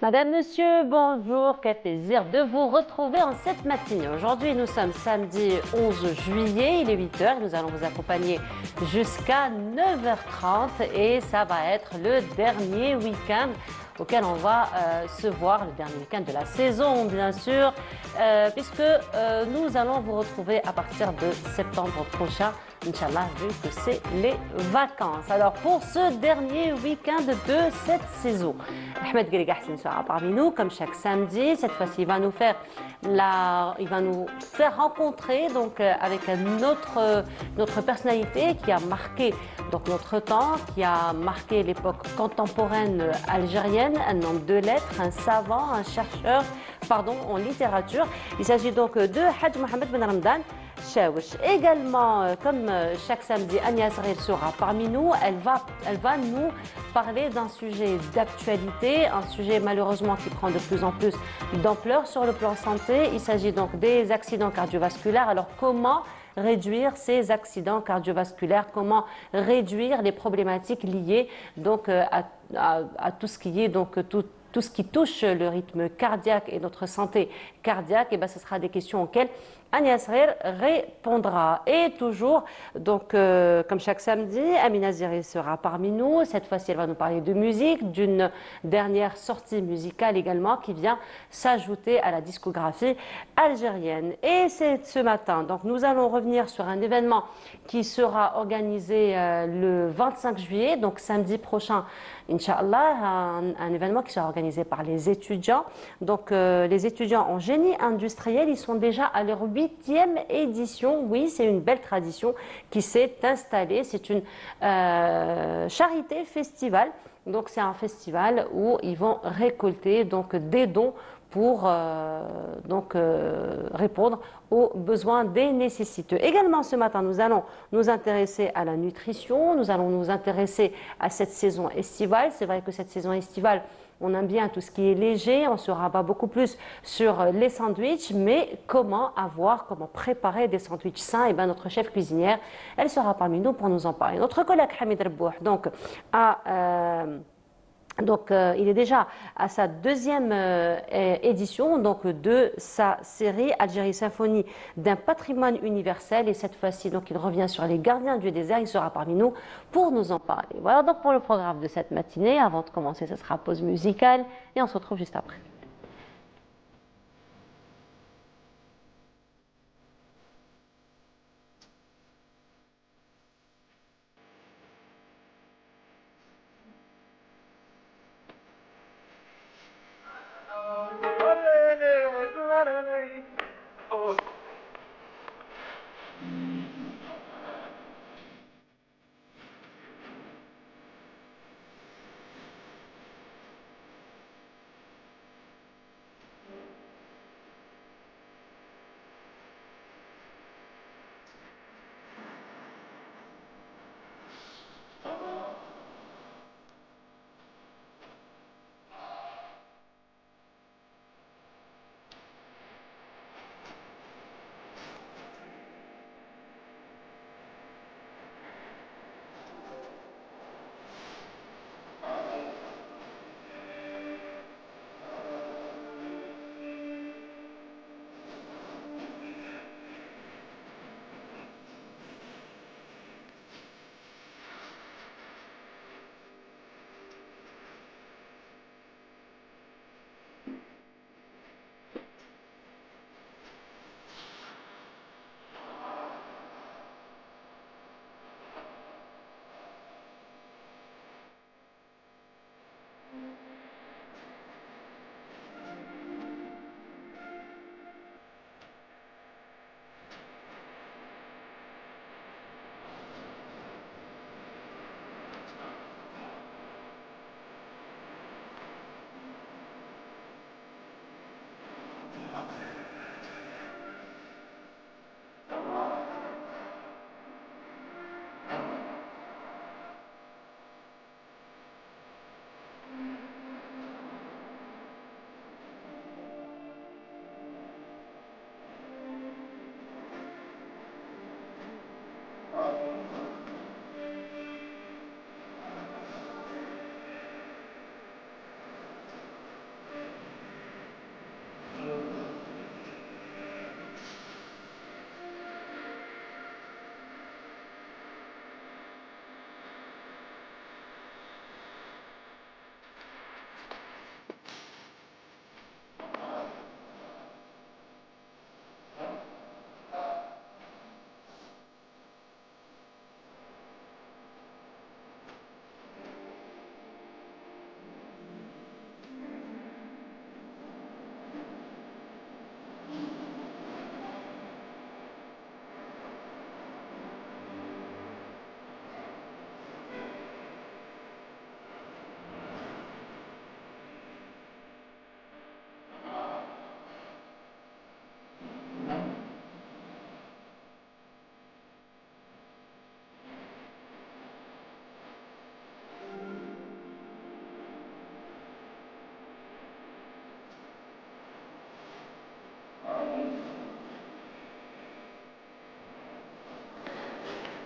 Madame, Monsieur, bonjour, quel plaisir de vous retrouver en cette matinée. Aujourd'hui, nous sommes samedi 11 juillet, il est 8 heures. Nous allons vous accompagner jusqu'à 9h30 et ça va être le dernier week-end auquel on va se voir, le dernier week-end de la saison, bien sûr, puisque nous allons vous retrouver à partir de septembre prochain. Inch'Allah, vu que c'est les vacances. Alors, pour ce dernier week-end de cette saison, Ahmed Guéligassine sera parmi nous, comme chaque samedi. Cette fois-ci, il va nous faire rencontrer donc, avec notre personnalité qui a marqué donc, notre temps, qui a marqué l'époque contemporaine algérienne, un homme de lettres, un savant, un chercheur, pardon, en littérature. Il s'agit donc de Hadj Mohamed Ben Ramdan Chaouch. Également, comme chaque samedi, Agnès Rel sera parmi nous. Elle va nous parler d'un sujet d'actualité, un sujet malheureusement qui prend de plus en plus d'ampleur sur le plan santé. Il s'agit donc des accidents cardiovasculaires. Alors, comment réduire ces accidents cardiovasculaires, comment réduire les problématiques liées donc, à tout ce qui est donc tout ce qui touche le rythme cardiaque et notre santé cardiaque, et ben, ce sera des questions auxquelles Agnès Rer répondra. Et toujours, donc, comme chaque samedi, Amina Ziri sera parmi nous. Cette fois-ci, elle va nous parler de musique, d'une dernière sortie musicale également qui vient s'ajouter à la discographie algérienne. Et c'est ce matin, donc nous allons revenir sur un événement qui sera organisé le 25 juillet, donc samedi prochain, Inch'Allah, un événement qui sera organisé par les étudiants. Donc, les étudiants en génie industriel, ils sont déjà à leur 8e édition. Oui, c'est une belle tradition qui s'est installée. C'est une charité festival. Donc, c'est un festival où ils vont récolter donc, des dons pour répondre aux besoins des nécessiteux. Également, ce matin, nous allons nous intéresser à la nutrition, nous allons nous intéresser à cette saison estivale. C'est vrai que cette saison estivale, on aime bien tout ce qui est léger, on se rabat beaucoup plus sur les sandwichs, mais comment préparer des sandwichs sains? Et bien, notre chef cuisinière, elle sera parmi nous pour nous en parler. Notre collègue Hamid Rebouh, il est déjà à sa deuxième édition donc, de sa série Algérie Symphonie d'un patrimoine universel. Et cette fois-ci, donc, il revient sur les gardiens du désert. Il sera parmi nous pour nous en parler. Voilà donc pour le programme de cette matinée. Avant de commencer, ce sera pause musicale et on se retrouve juste après.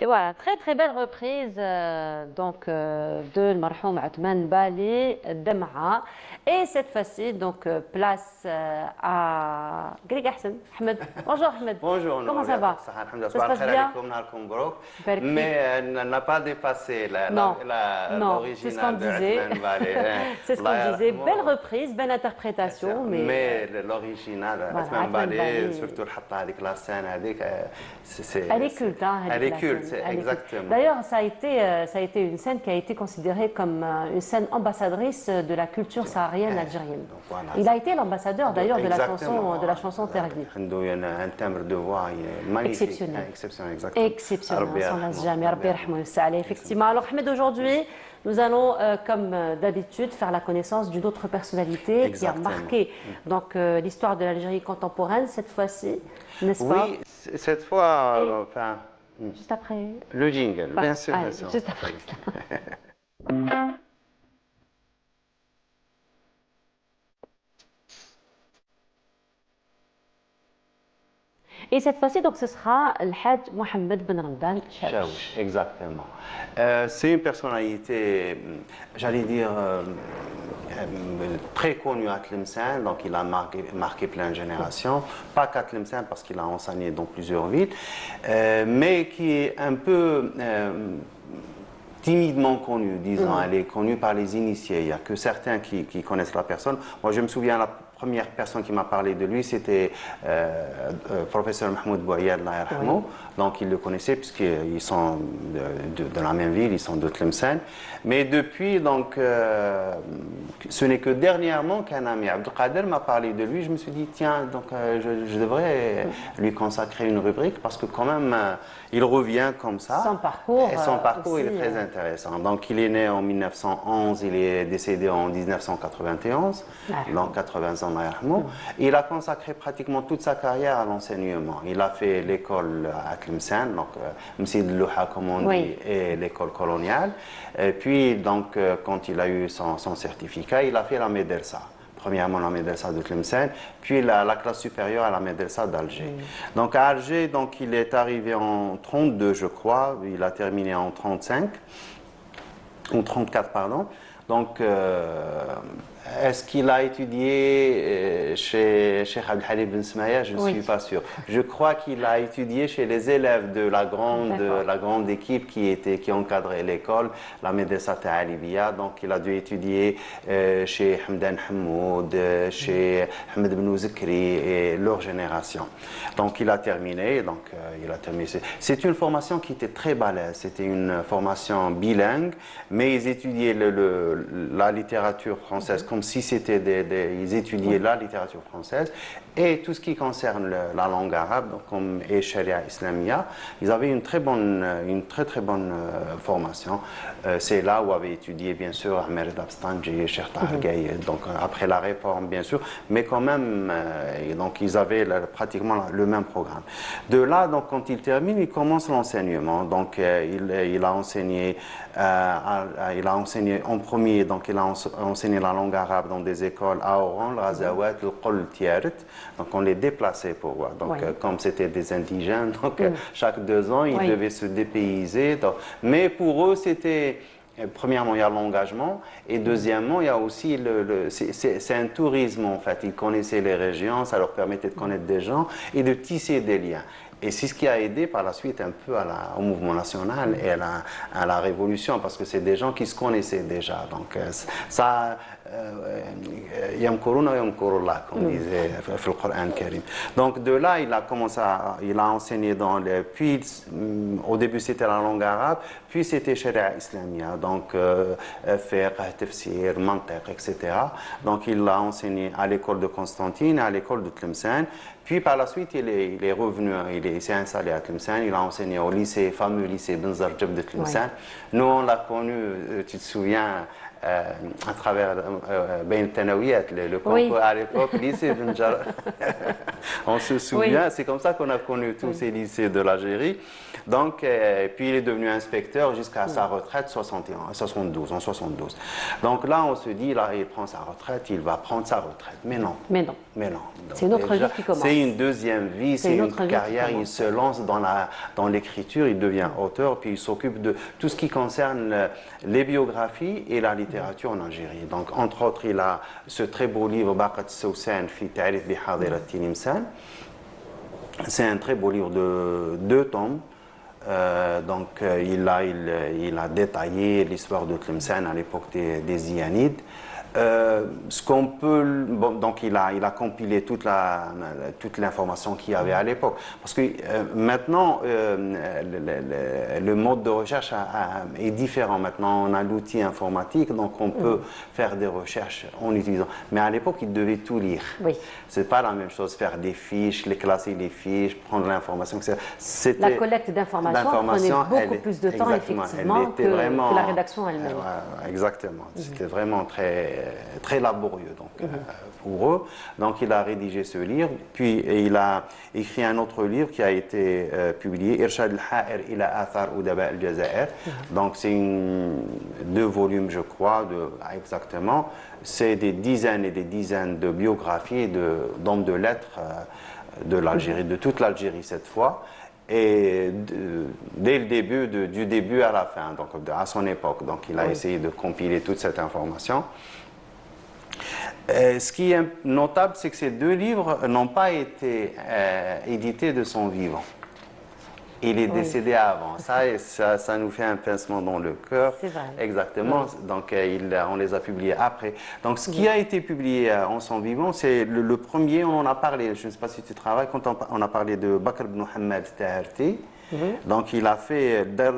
Et voilà, très très belle reprise de Marhoum Othman Bali Dam'a. Et cette fois-ci, place à Greg Hassan. Ahmed. Bonjour Ahmed. Bonjour, Comment ça va? Ça se passe bien? Mais elle n'a pas dépassé l'original de Othman Bali. C'est ce qu'on disait. Belle reprise, belle interprétation. Mais l'original, Othman Bali, surtout la scène, elle est culte. Elle est culte, exactement. D'ailleurs, ça a été une scène qui a été considérée comme une scène ambassadrice de la culture saharienne algérienne. Voilà, il a été l'ambassadeur d'ailleurs de la chanson Tergui. Un timbre de voix magnifique. Exceptionnel. Exceptionnel, sans jamais. Effectivement. Alors Ahmed, aujourd'hui, nous allons, comme d'habitude, faire la connaissance d'une autre personnalité qui a marqué l'histoire de l'Algérie contemporaine cette fois-ci, n'est-ce pas? Oui, cette fois, juste après. Le jingle, bien sûr. Allez, juste après. Et cette fois-ci, ce sera le Hadj Mohamed Ben Ramadan Chaouch. Exactement. C'est une personnalité, j'allais dire, très connu à Tlemcen, donc il a marqué plein de générations, pas qu'à Tlemcen parce qu'il a enseigné dans plusieurs villes, mais qui est un peu timidement connue, disons. Elle est connue par les initiés, il n'y a que certains qui connaissent la personne. Moi je me souviens, la première personne qui m'a parlé de lui, c'était professeur Mahmoud Bouayad, donc il le connaissait puisqu'ils sont de la même ville, ils sont de Tlemcen. Mais depuis, donc, ce n'est que dernièrement qu'un ami, Abdelkader, m'a parlé de lui. Je me suis dit, tiens, donc, je devrais lui consacrer une rubrique parce que quand même, il revient comme ça. Son parcours, il est très intéressant. Donc, il est né en 1911, il est décédé en 1991, donc 80 ans. Il a consacré pratiquement toute sa carrière à l'enseignement. Il a fait l'école à Tlemcen, donc Msid Louha comme on dit, et l'école coloniale. Et puis, donc, quand il a eu son certificat, il a fait la Médersa. Premièrement la Médersa de Tlemcen, puis la classe supérieure à la Médersa d'Alger. Donc à Alger, donc, il est arrivé en 32, je crois, il a terminé en 35, en 34, pardon. Donc, est-ce qu'il a étudié chez Cheikh Abdelhalim Ben Smaya? Je ne suis pas sûr. Je crois qu'il a étudié chez les élèves de la grande équipe qui encadrait l'école, la Médersa Ta'alibia. Donc, il a dû étudier chez Hamdan Hamoud, chez Ahmed Ben Zikri et leur génération. Donc, il a terminé. C'est une formation qui était très balèze. C'était une formation bilingue, mais ils étudiaient la littérature française comme si c'était ils étudiaient la littérature française et tout ce qui concerne la langue arabe, donc comme et Sharia Islamia, ils avaient une très très bonne formation. C'est là où avaient étudié bien sûr Ahmed Abstanji, Cheikh Tahar, donc après la réforme bien sûr, mais quand même donc ils avaient pratiquement le même programme. De là, donc quand il termine, il commence l'enseignement. Donc il a enseigné en premier, donc il a enseigné la langue arabe dans des écoles à Oran, Razawat, le Qol Tiaret. Donc on les déplaçait pour voir. Donc comme c'était des indigènes, donc chaque 2 ans, ils devaient se dépayser. Donc, mais pour eux, c'était... Premièrement, il y a l'engagement et deuxièmement, il y a aussi c'est un tourisme en fait. Ils connaissaient les régions, ça leur permettait de connaître des gens et de tisser des liens. Et c'est ce qui a aidé par la suite un peu au mouvement national et à la révolution, parce que c'est des gens qui se connaissaient déjà. Donc ça, Yamkuruna Yamkurullah, comme disait dans le Coran Karim. Donc de là, il a enseigné puis au début c'était la langue arabe, puis c'était Sharia Islamia, donc fiqh, tafsir, mantiq, etc. Donc il a enseigné à l'école de Constantine, à l'école de Tlemcen. Puis par la suite, il est revenu, il s'est installé à Tlemcen, il a enseigné au fameux lycée Ben Zarjab de Tlemcen. Nous, on l'a connu, tu te souviens, à travers Ben Tanawiyat, le concours à l'époque, lycée Benjar. On se souvient, c'est comme ça qu'on a connu tous ces lycées de l'Algérie. Donc, puis il est devenu inspecteur jusqu'à sa retraite 72, en 72. Donc là, on se dit, là, il prend sa retraite, il va prendre sa retraite. Mais non. Mais non. Mais non. C'est une autre vie qui commence. C'est une deuxième vie, c'est une carrière. Il se lance dans l'écriture, il devient auteur, puis il s'occupe de tout ce qui concerne les biographies et la littérature en Algérie. Donc, entre autres, il a ce très beau livre, Baqat Sawsan fi Ta'rif bi Hadirat Tilimsan. C'est un très beau livre de 2 tomes. Il a détaillé l'histoire de Tlemcen à l'époque des Iyanides. Ce qu'on peut, donc il a compilé toute l'information qu'il y avait à l'époque. Parce que maintenant, le mode de recherche est différent. Maintenant, on a l'outil informatique, donc on peut faire des recherches en utilisant. Mais à l'époque, il devait tout lire. Oui. C'est pas la même chose, faire des fiches, les classer les fiches, prendre l'information. La collecte d'informations prenait beaucoup plus de temps, effectivement, que la rédaction elle-même. Exactement. C'était vraiment très laborieux pour eux. Donc, il a rédigé ce livre, puis il a écrit un autre livre qui a été publié, Irshad al-Ha'ir ila Athar Udaba al-Jazair. Donc, c'est 2 volumes, je crois, exactement. C'est des dizaines et des dizaines de biographies d'hommes de lettres de l'Algérie, de toute l'Algérie cette fois. Et dès le début, du début à la fin, donc à son époque. Donc, il a essayé de compiler toute cette information. Ce qui est notable, c'est que ces 2 livres n'ont pas été édités de son vivant. Il est décédé avant. Ça nous fait un pincement dans le cœur. C'est vrai. Exactement. Donc, on les a publiés après. Donc, ce qui a été publié en son vivant, c'est le premier, on en a parlé, je ne sais pas si tu travailles, quand on a parlé de Bakr ibn Muhammad Taharti. Donc, il a fait Dar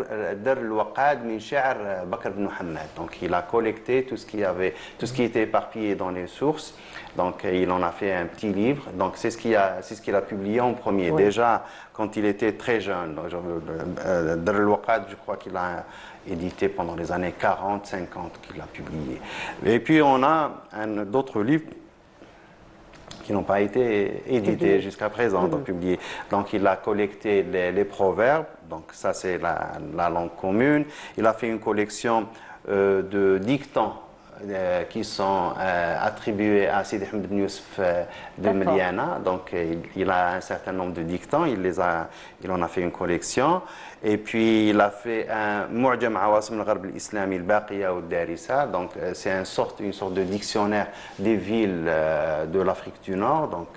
al-Waqad min Sha'r Bakr ibn Muhammad. Donc, il a collecté tout ce qui était éparpillé dans les sources. Donc, il en a fait un petit livre. Donc, c'est ce qu'il a publié en premier. Déjà, quand il était très jeune. Dar al-Waqad, je crois qu'il a édité pendant les années 40, 50 qu'il a publié. Et puis, on a d'autres livres qui n'ont pas été édités jusqu'à présent, donc publiés. Donc, il a collecté les proverbes, donc ça c'est la langue commune. Il a fait une collection de dictons qui sont attribués à Sidi Ahmed Ben Youssef de Meliana. Donc, il a un certain nombre de dictons, il en a fait une collection. Et puis, il a fait un Mu'jam Awasim al-Gharb al-Islami al-Baqiya al-Darissa. Donc, c'est une sorte de dictionnaire des villes de l'Afrique du Nord. Donc,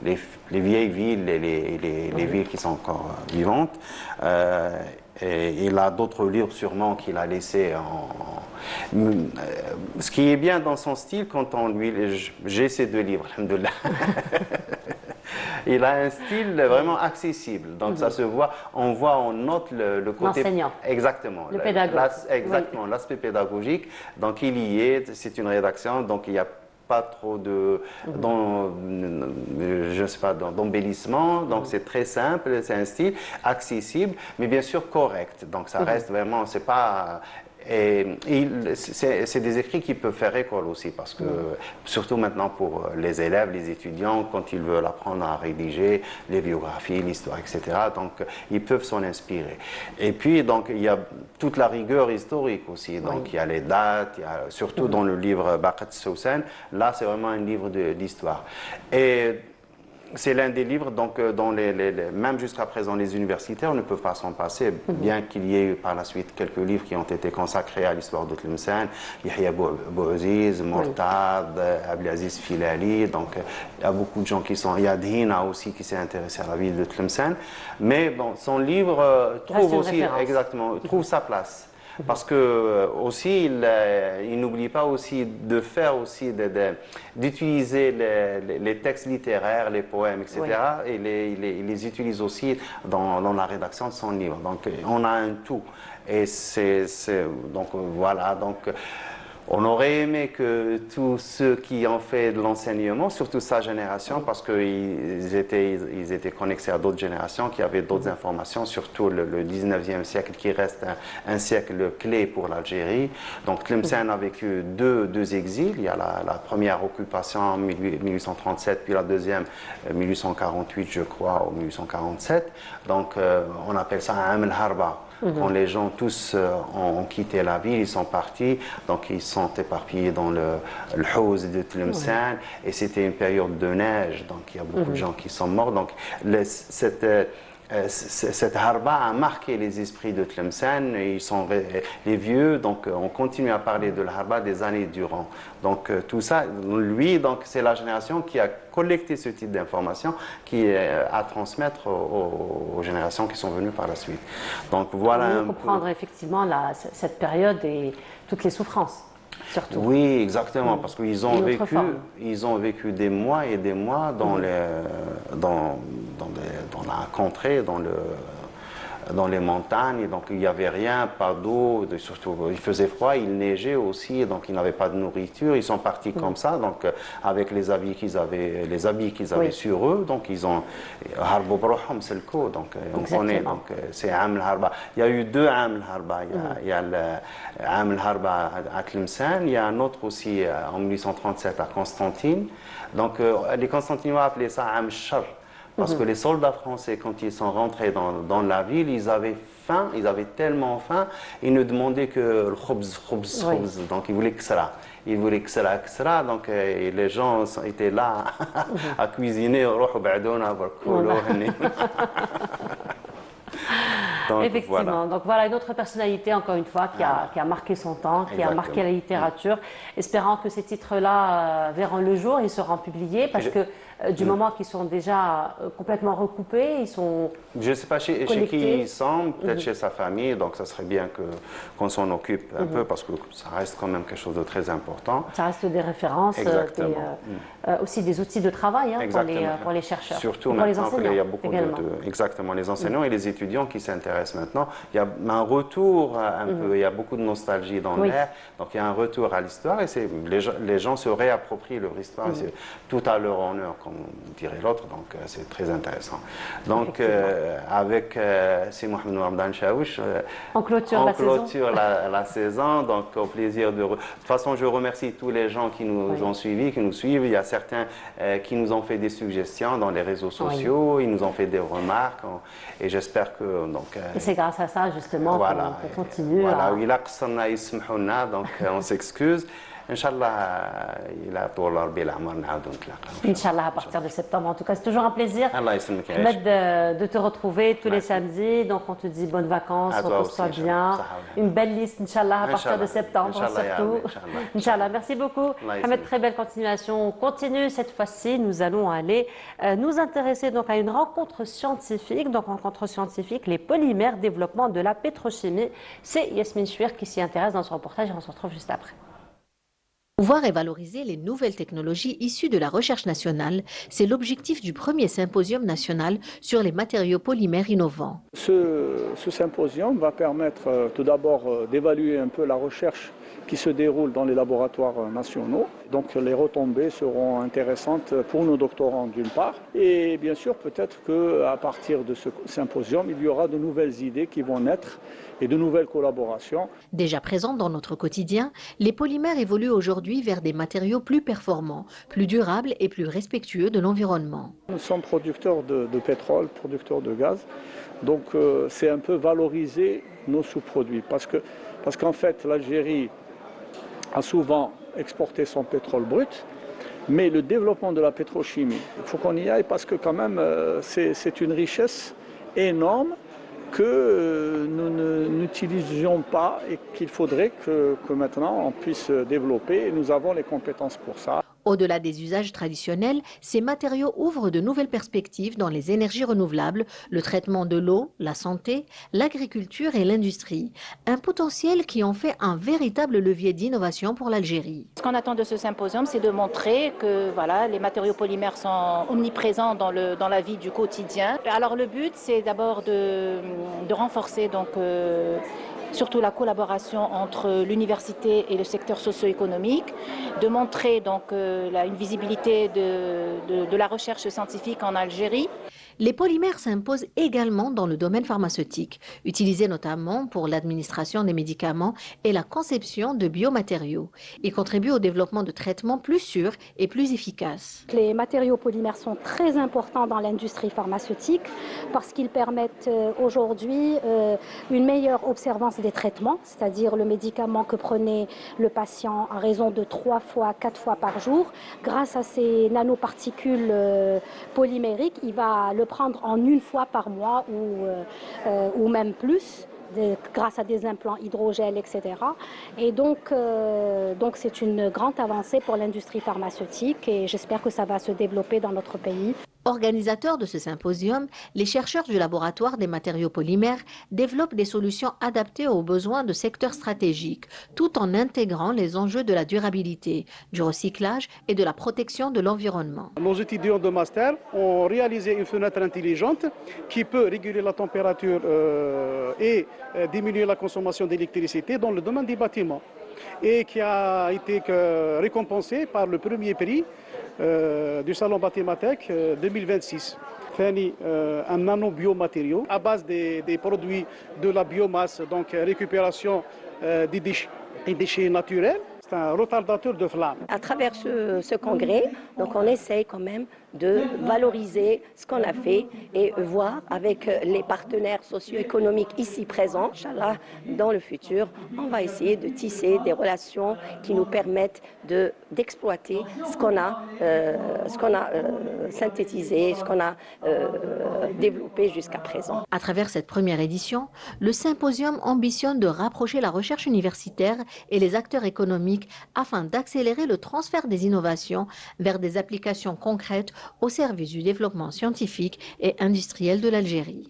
les vieilles villes et les villes qui sont encore vivantes. Et il a d'autres livres sûrement qu'il a laissés ce qui est bien dans son style, quand on lui... J'ai ces 2 livres, alhamdoulilah. Il a un style vraiment accessible, donc ça se voit, on note le côté... L'enseignant. Exactement. Le pédagogue. Exactement, l'aspect pédagogique. Donc il y est, c'est une rédaction, donc il n'y a pas trop d'embellissement, donc c'est très simple, c'est un style accessible, mais bien sûr correct. Donc ça reste vraiment, c'est pas... Et c'est des écrits qui peuvent faire école aussi, parce que, surtout maintenant pour les élèves, les étudiants, quand ils veulent apprendre à rédiger les biographies, l'histoire, etc., donc ils peuvent s'en inspirer. Et puis, donc, il y a toute la rigueur historique aussi, donc il y a les dates, surtout dans le livre Baqat Sawsan, là c'est vraiment un livre d'histoire. Et c'est l'un des livres, donc, même jusqu'à présent, les universitaires ne peuvent pas s'en passer, bien qu'il y ait eu par la suite quelques livres qui ont été consacrés à l'histoire de Tlemcen, Yahya Bouaziz, Mortad, Abdelaziz Filali, donc il y a beaucoup de gens qui sont... Il y a Dhina aussi qui s'est intéressé à la ville de Tlemcen, mais bon, son livre trouve sa place. Parce que aussi, il n'oublie pas aussi de faire aussi d'utiliser les textes littéraires, les poèmes, etc. Et il les utilise aussi dans la rédaction de son livre. Donc, on a un tout. Et donc voilà. Donc, On aurait aimé que tous ceux qui ont fait de l'enseignement, surtout sa génération, parce qu'ils étaient connectés à d'autres générations qui avaient d'autres informations, surtout le 19e siècle qui reste un siècle clé pour l'Algérie. Donc Tlemcen a vécu deux exils. Il y a la première occupation en 1837, puis la deuxième 1848, je crois, ou 1847. Donc on appelle ça un Am el-Harba. Quand les gens tous ont quitté la ville, ils sont partis, donc ils sont éparpillés dans le Haouz de Tlemcen, et c'était une période de neige, donc il y a beaucoup de gens qui sont morts. Donc cette harba a marqué les esprits de Tlemcen, et les vieux, donc on continue à parler de la harba des années durant. Donc tout ça, lui, donc c'est la génération qui a collecté ce type d'informations, qui est à transmettre aux générations qui sont venues par la suite. Donc voilà un peu. Comprendre effectivement cette période et toutes les souffrances. Surtout. Oui, exactement, parce qu'ils ont vécu des mois et des mois dans la contrée, dans les montagnes, donc il n'y avait rien, pas d'eau, surtout il faisait froid, il neigeait aussi, donc ils n'avaient pas de nourriture, ils sont partis comme ça, donc avec les habits qu'ils avaient sur eux, donc ils ont Harbo Broham, c'est le coup, donc on connaît, donc c'est Am el-Harba. Il y a eu deux Am el-Harba, il y a le Am el-Harba à Tlemcen, il y a un autre aussi en 1837 à Constantine, donc les Constantinois appelaient ça Am el-Shar. Parce que les soldats français, quand ils sont rentrés dans la ville, ils avaient faim, ils avaient tellement faim, ils ne demandaient que le khobz, donc ils voulaient ksra. Ils voulaient ksra, donc et les gens étaient là à cuisiner. Donc, effectivement. Donc voilà une autre personnalité, encore une fois, qui a marqué son temps, qui a marqué la littérature. Espérant que ces titres-là verront le jour, ils seront publiés, parce que du moment qu'ils sont déjà complètement recoupés, ils sont je ne sais pas chez qui ils sont, peut-être chez sa famille, donc ça serait bien qu'on s'en occupe un peu, parce que ça reste quand même quelque chose de très important. Ça reste des références, aussi des outils de travail pour les chercheurs. Surtout pour maintenant les qu'il y a beaucoup exactement, les enseignants et les étudiants qui s'intéressent maintenant. Il y a un retour un peu, il y a beaucoup de nostalgie dans l'air, donc il y a un retour à l'histoire, et les gens se réapproprient leur histoire, et c'est tout à leur honneur, comme dirait l'autre, donc c'est très intéressant. Donc avec c'est Mohamed Ramadan Chaouch, on clôture la saison, donc au plaisir de toute façon je remercie tous les gens qui nous ont suivis, qui nous suivent. Il y a certains qui nous ont fait des suggestions dans les réseaux sociaux, ils nous ont fait des remarques, et j'espère que donc et c'est grâce à ça justement qu'on continue. Voilà, donc on s'excuse. Inch'Allah, il a pour l'Arbi l'Amar Naoud Ntlaq. Inch'Allah, à partir de septembre. En tout cas, c'est toujours un plaisir de te retrouver tous les samedis. Donc, on te dit bonnes vacances, repose-toi bien. Une belle liste, Inch'Allah, à partir de septembre, surtout. Inch'Allah, merci beaucoup. Ahmed, très belle continuation. On continue cette fois-ci. Nous allons aller nous intéresser donc à une rencontre scientifique. Donc, rencontre scientifique, les polymères, développement de la pétrochimie. C'est Yasmine Chouir qui s'y intéresse dans ce reportage, et on se retrouve juste après. Pouvoir et valoriser les nouvelles technologies issues de la recherche nationale, c'est l'objectif du premier symposium national sur les matériaux polymères innovants. Ce symposium va permettre tout d'abord d'évaluer un peu la recherche qui se déroule dans les laboratoires nationaux. Donc les retombées seront intéressantes pour nos doctorants d'une part. Et bien sûr, peut-être qu'à partir de ce symposium, il y aura de nouvelles idées qui vont naître et de nouvelles collaborations. Déjà présentes dans notre quotidien, les polymères évoluent aujourd'hui vers des matériaux plus performants, plus durables et plus respectueux de l'environnement. Nous sommes producteurs de pétrole, producteurs de gaz. Donc c'est un peu valoriser nos sous-produits. Parce qu'en fait, l'Algérie a souvent exporté son pétrole brut, mais le développement de la pétrochimie, il faut qu'on y aille, parce que quand même c'est une richesse énorme que nous n'utilisions pas et qu'il faudrait que maintenant on puisse développer, et nous avons les compétences pour ça. Au-delà des usages traditionnels, ces matériaux ouvrent de nouvelles perspectives dans les énergies renouvelables, le traitement de l'eau, la santé, l'agriculture et l'industrie. Un potentiel qui en fait un véritable levier d'innovation pour l'Algérie. Ce qu'on attend de ce symposium, c'est de montrer que les matériaux polymères sont omniprésents dans la vie du quotidien. Alors le but, c'est d'abord de renforcer surtout la collaboration entre l'université et le secteur socio-économique, de montrer donc une visibilité de la recherche scientifique en Algérie. Les polymères s'imposent également dans le domaine pharmaceutique, utilisés notamment pour l'administration des médicaments et la conception de biomatériaux. Ils contribuent au développement de traitements plus sûrs et plus efficaces. Les matériaux polymères sont très importants dans l'industrie pharmaceutique parce qu'ils permettent aujourd'hui une meilleure observance des traitements, c'est-à-dire le médicament que prenait le patient à raison de 3 fois, 4 fois par jour. Grâce à ces nanoparticules polymériques, il va le prendre en 1 fois par mois ou même plus, grâce à des implants hydrogel, etc. Et donc c'est une grande avancée pour l'industrie pharmaceutique et j'espère que ça va se développer dans notre pays. Organisateurs de ce symposium, les chercheurs du laboratoire des matériaux polymères développent des solutions adaptées aux besoins de secteurs stratégiques, tout en intégrant les enjeux de la durabilité, du recyclage et de la protection de l'environnement. Nos étudiants de master ont réalisé une fenêtre intelligente qui peut réguler la température et diminuer la consommation d'électricité dans le domaine des bâtiments et qui a été récompensée par le premier prix du Salon Bathymatek 2026. Un nanobiomatériau à base des produits de la biomasse, donc récupération des déchets naturels. C'est un retardateur de flamme. À travers ce congrès, donc on essaye quand même de valoriser ce qu'on a fait et voir avec les partenaires socio-économiques ici présents, Inch'Allah, dans le futur, on va essayer de tisser des relations qui nous permettent d'exploiter ce qu'on a synthétisé, ce qu'on a développé jusqu'à présent. À travers cette première édition, le symposium ambitionne de rapprocher la recherche universitaire et les acteurs économiques afin d'accélérer le transfert des innovations vers des applications concrètes au service du développement scientifique et industriel de l'Algérie.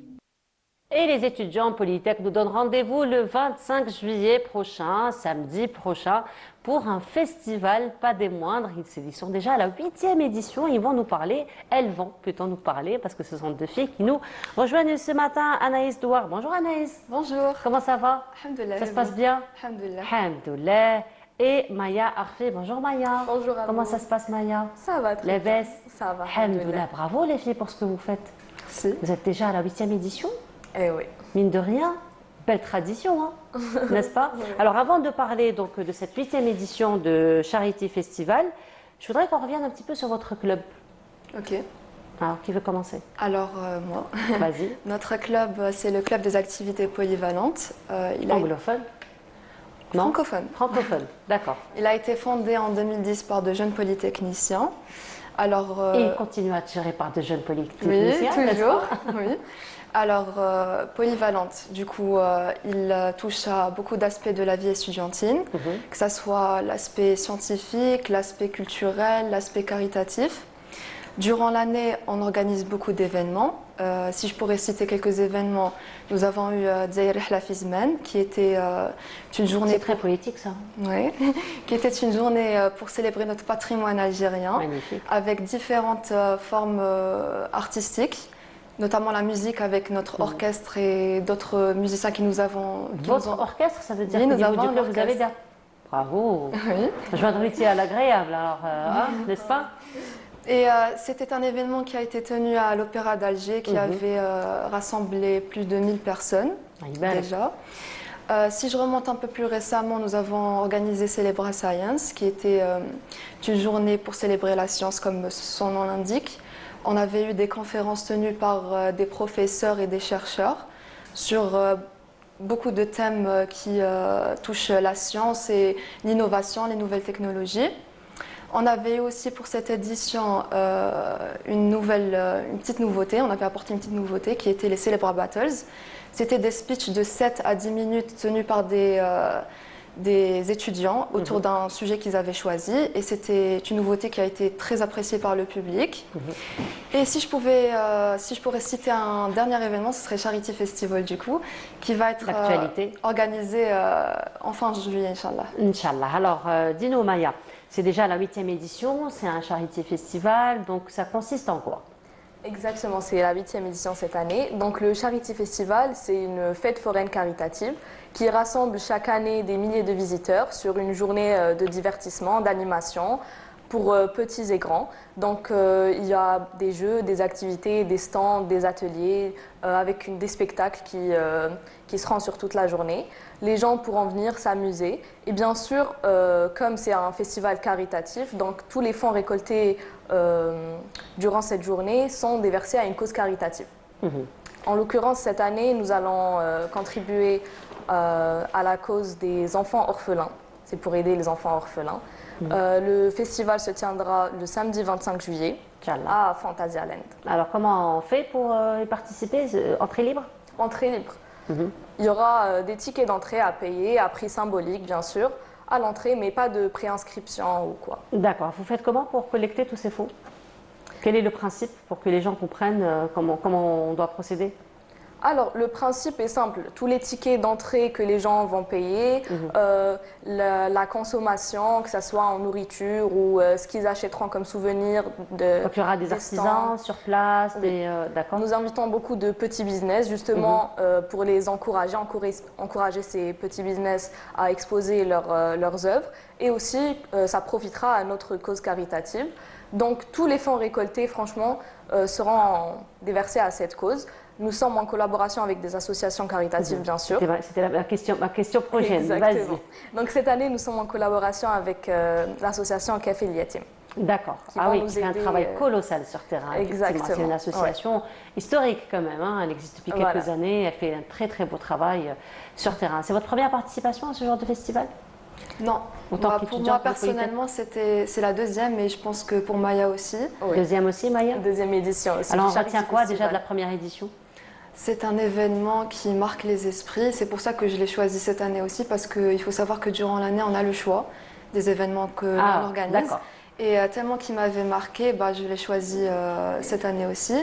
Et les étudiants en Polytech nous donnent rendez-vous le 25 juillet prochain, samedi prochain, pour un festival, pas des moindres. Ils sont déjà à la 8e édition. Ils vont nous parler, elles vont plutôt nous parler, parce que ce sont 2 filles qui nous rejoignent ce matin. Anaïs Douar. Bonjour Anaïs. Bonjour. Comment ça va? Alhamdoulilah. Ça se passe bien? Alhamdoulilah. Alhamdoulilah. Et Maya Arfi. Bonjour Maya. Bonjour à Comment vous. ça se passe Maya? Ça va très Les bien. baisses? Ça va. Alhamdoulilah. Bravo les filles pour ce que vous faites. Merci. Vous êtes déjà à la 8e édition? Eh oui. Mine de rien, belle tradition, hein, n'est-ce pas? Oui. Alors avant de parler donc de cette 8e édition de Charity Festival, je voudrais qu'on revienne un petit peu sur votre club. Ok. Alors, qui veut commencer? Alors moi. Vas-y. Notre club, c'est le club des activités polyvalentes. Anglophone? Non. Francophone. Francophone, d'accord. Il a été fondé en 2010 par de jeunes polytechniciens. Alors, et il continue à être géré par de jeunes polytechniciens, oui, n'est-ce toujours. pas? Oui. Alors, polyvalente, du coup, il touche à beaucoup d'aspects de la vie estudiantine, que ce soit l'aspect scientifique, l'aspect culturel, l'aspect caritatif. Durant l'année, on organise beaucoup d'événements. Si je pourrais citer quelques événements, nous avons eu Dzaïr Rihla fi Zman, qui était une journée... C'est très politique ça. Oui, qui était une journée pour célébrer notre patrimoine algérien. Magnifique. Avec différentes formes artistiques, notamment la musique avec notre orchestre et d'autres musiciens qui nous avons... Votre orchestre, ça veut dire oui, que nous avons du club, vous avez... Bravo. Oui. Joindre l'utile à l'agréable, alors, n'est-ce pas? Et c'était un événement qui a été tenu à l'Opéra d'Alger, qui avait rassemblé plus de 1000 personnes déjà. Si je remonte un peu plus récemment, nous avons organisé Celebra Science, qui était une journée pour célébrer la science comme son nom l'indique. On avait eu des conférences tenues par des professeurs et des chercheurs sur beaucoup de thèmes qui touchent la science et l'innovation, les nouvelles technologies. On avait eu aussi pour cette édition une petite nouveauté, on avait apporté une petite nouveauté qui était les Celebra Battles. C'était des speeches de 7 à 10 minutes tenus par des étudiants autour d'un sujet qu'ils avaient choisi et c'était une nouveauté qui a été très appréciée par le public. Et si je pourrais citer un dernier événement, ce serait Charity Festival du coup, qui va être organisé en fin juillet, Inch'Allah. Inch'Allah. Alors, dis-nous Maya, c'est déjà la 8e édition, c'est un Charity Festival, donc ça consiste en quoi? Exactement, c'est la 8e édition cette année. Donc le Charity Festival, c'est une fête foraine caritative qui rassemble chaque année des milliers de visiteurs sur une journée de divertissement, d'animation pour petits et grands. Donc il y a des jeux, des activités, des stands, des ateliers avec des spectacles qui se rendent sur toute la journée. Les gens pourront venir s'amuser. Et bien sûr, comme c'est un festival caritatif, donc tous les fonds récoltés durant cette journée sont déversés à une cause caritative. En l'occurrence, cette année, nous allons contribuer à la cause des enfants orphelins. C'est pour aider les enfants orphelins. Le festival se tiendra le samedi 25 juillet à Fantasyland. Alors, comment on fait pour y participer? Entrée libre? Entrée libre. Il y aura des tickets d'entrée à payer, à prix symbolique, bien sûr, à l'entrée, mais pas de préinscription ou quoi. D'accord. Vous faites comment pour collecter tous ces fonds? Quel est le principe pour que les gens comprennent comment on doit procéder? Alors, le principe est simple. Tous les tickets d'entrée que les gens vont payer, la consommation, que ce soit en nourriture ou ce qu'ils achèteront comme souvenir. Donc, il y aura des artisans sur place, d'accord. Nous invitons beaucoup de petits business, justement, pour les encourager ces petits business à exposer leurs œuvres. Et aussi, ça profitera à notre cause caritative. Donc, tous les fonds récoltés, franchement, seront déversés à cette cause. Nous sommes en collaboration avec des associations caritatives, bien sûr. C'était ma question prochaine. Exactement. Donc cette année, nous sommes en collaboration avec l'association Café Liatim. D'accord. Ah oui, qui fait un travail colossal sur terrain. Exactement. C'est une association historique quand même. Elle existe depuis quelques années. Elle fait un très très beau travail sur terrain. C'est votre première participation à ce genre de festival? Non. Pour moi, personnellement, c'est la deuxième, et je pense que pour Maya aussi. Oui. Deuxième aussi, Maya? Deuxième édition aussi. Alors, on retient quoi déjà de la première édition? C'est un événement qui marque les esprits. C'est pour ça que je l'ai choisi cette année aussi, parce qu'il faut savoir que durant l'année, on a le choix des événements que l'on organise. Et tellement qu'il m'avait marqué, je l'ai choisi cette année aussi.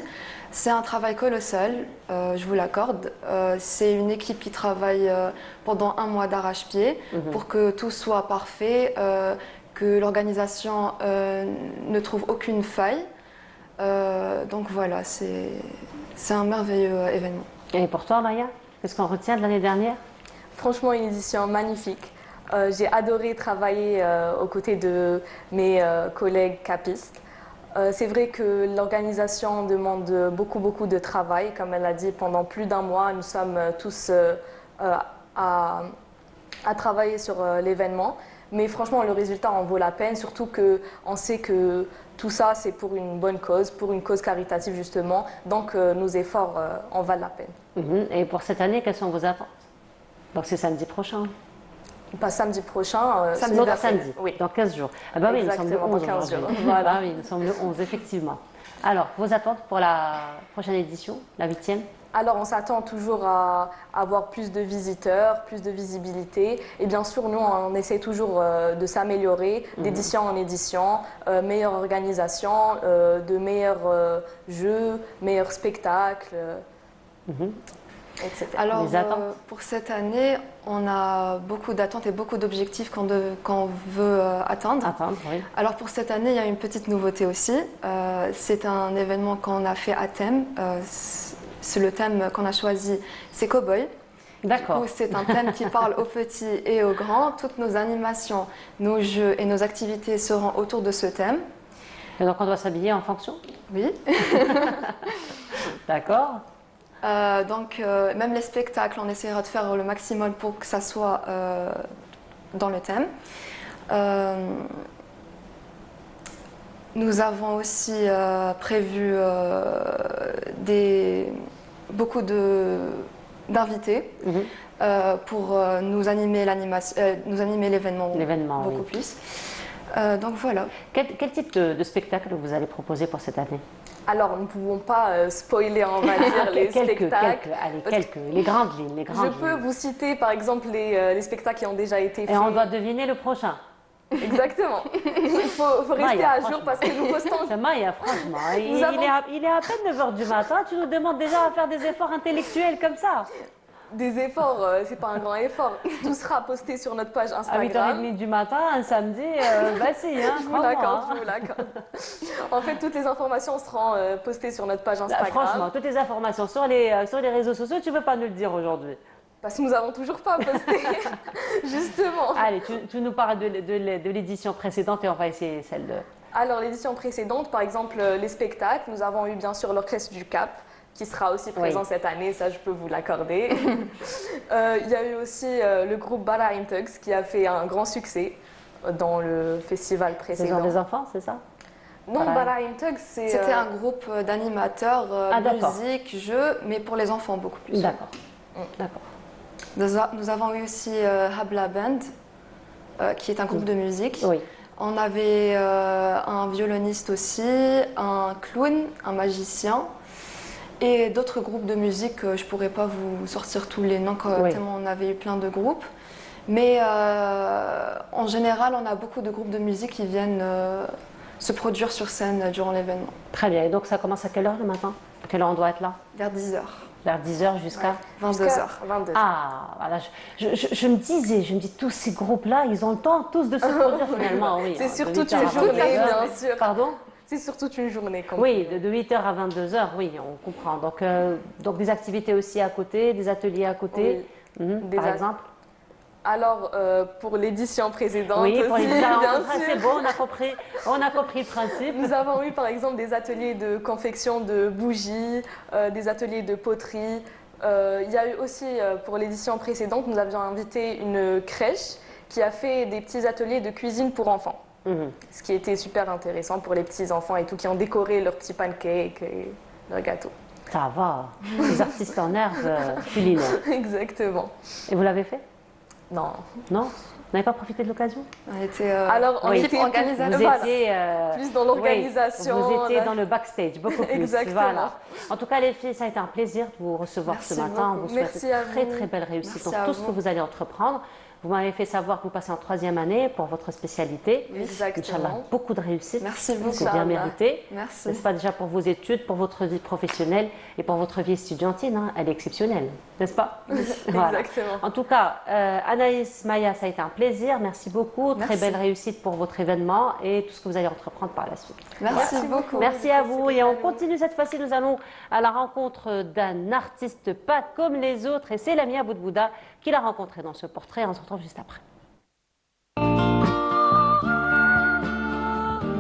C'est un travail colossal, je vous l'accorde. C'est une équipe qui travaille pendant un mois d'arrache-pied pour que tout soit parfait, que l'organisation ne trouve aucune faille. Donc voilà, c'est un merveilleux événement. Et pour toi, Maya, qu'est-ce qu'on retient de l'année dernière? Franchement, une édition magnifique. J'ai adoré travailler aux côtés de mes collègues capistes. C'est vrai que l'organisation demande beaucoup de travail. Comme elle a dit, pendant plus d'un mois, nous sommes tous à travailler sur l'événement. Mais franchement, le résultat en vaut la peine, surtout qu'on sait que tout ça, c'est pour une bonne cause, pour une cause caritative justement. Donc nos efforts en valent la peine. Et pour cette année, quelles sont vos attentes? Donc c'est samedi prochain. Pas samedi prochain, samedi, oui. Dans 15 jours. Ah bah oui, nous sommes le 11 aujourd'hui. Voilà. Oui, nous sommes le 11, effectivement. Alors, vos attentes pour la prochaine édition, la 8e? Alors, on s'attend toujours à avoir plus de visiteurs, plus de visibilité. Et bien sûr, nous, on essaie toujours de s'améliorer d'édition en édition, meilleure organisation, de meilleurs jeux, meilleurs spectacles. Alors, pour cette année, on a beaucoup d'attentes et beaucoup d'objectifs qu'on veut atteindre. Oui. Alors, pour cette année, il y a une petite nouveauté aussi. C'est un événement qu'on a fait à thème. C'est le thème qu'on a choisi, c'est Cowboy. D'accord. C'est un thème qui parle aux petits et aux grands. Toutes nos animations, nos jeux et nos activités seront autour de ce thème. Et donc, on doit s'habiller en fonction? Oui. D'accord. Donc, même les spectacles, on essaiera de faire le maximum pour que ça soit dans le thème. Nous avons aussi prévu beaucoup d'invités pour nous animer l'événement beaucoup plus. Donc voilà. Quel type de spectacle vous allez proposer pour cette année? Alors, nous ne pouvons pas spoiler, on va dire, les spectacles. Les grandes lignes. Je peux vous citer, par exemple, les spectacles qui ont déjà été faits. Et on doit deviner le prochain. Exactement. Il faut rester à jour parce que nous postons... Maya, franchement, il est à peine 9h du matin, tu nous demandes déjà à faire des efforts intellectuels comme ça. Des efforts, c'est pas un grand effort. Tout sera posté sur notre page À Instagram. 8h30 du matin, un samedi, bah si, hein, Je vous l'accorde, je vous l'accorde. En fait, toutes les informations seront postées sur notre page Instagram. Franchement, toutes les informations sur les réseaux sociaux, tu veux pas nous le dire aujourd'hui? Parce que nous n'avons toujours pas posté, justement. Allez, tu nous parles de l'édition précédente et on va essayer celle de... Alors, l'édition précédente, par exemple, les spectacles, nous avons eu bien sûr l'Orchestre du Cap, qui sera aussi présent cette année, ça je peux vous l'accorder. Il y a eu aussi le groupe Bara Tugs qui a fait un grand succès dans le festival précédent. Saison des enfants, c'est ça? Non, Bara Tugs, c'était un groupe d'animateurs, musique, jeux, mais pour les enfants beaucoup plus. D'accord. D'accord. Nous avons eu aussi Habla Band, qui est un groupe de musique. Oui. On avait un violoniste aussi, un clown, un magicien et d'autres groupes de musique. Je ne pourrais pas vous sortir tous les noms, tellement on avait eu plein de groupes. Mais en général, on a beaucoup de groupes de musique qui viennent se produire sur scène durant l'événement. Très bien. Et donc ça commence à quelle heure le matin? À quelle heure on doit être là? Vers 10h. Vers 10h jusqu'à 22h. Ah, voilà, je me dis, tous ces groupes-là, ils ont le temps tous de se produire finalement, oui. C'est hein, sur de toute 8h à une journée, 22h. bien sûr. Pardon? C'est sur toute une journée. Oui, de 8h à 22h, oui, on comprend. Donc des activités aussi à côté, des ateliers à côté, par exemple? Alors, pour l'édition précédente oui, pour aussi, bien sûr. C'est bon, on a compris le principe. Nous avons eu par exemple des ateliers de confection de bougies, des ateliers de poterie. Il y a eu aussi, pour l'édition précédente, nous avions invité une crèche qui a fait des petits ateliers de cuisine pour enfants. Ce qui était super intéressant pour les petits enfants et tout, qui ont décoré leurs petits pancakes et leurs gâteaux. Ça va, les artistes en herbe culinaires. Exactement. Et vous l'avez fait? Non. Non? Vous n'avez pas profité de l'occasion? On était Alors, on était organisateur. Vous étiez plus dans l'organisation. Oui, vous étiez dans le backstage, beaucoup plus. Exactement. Voilà. En tout cas, les filles, ça a été un plaisir de vous recevoir ce matin. Beaucoup. On vous souhaite très belle réussite dans tout ce que vous allez entreprendre. Vous m'avez fait savoir que vous passez en 3e année pour votre spécialité. Exactement. Inch'Allah, beaucoup de réussite. Merci beaucoup. C'est bien mérité. Merci. N'est-ce pas, déjà pour vos études, pour votre vie professionnelle et pour votre vie estudiantine, hein, elle est exceptionnelle, n'est-ce pas? Voilà. Exactement. En tout cas, Anaïs, Maya, ça a été un plaisir. Merci beaucoup. Très belle réussite pour votre événement et tout ce que vous allez entreprendre par la suite. Merci beaucoup. Merci à vous. Et on continue cette fois-ci. Nous allons à la rencontre d'un artiste pas comme les autres. Et c'est Lamia Boudbouda qui l'a rencontré dans ce portrait. On se retrouve juste après.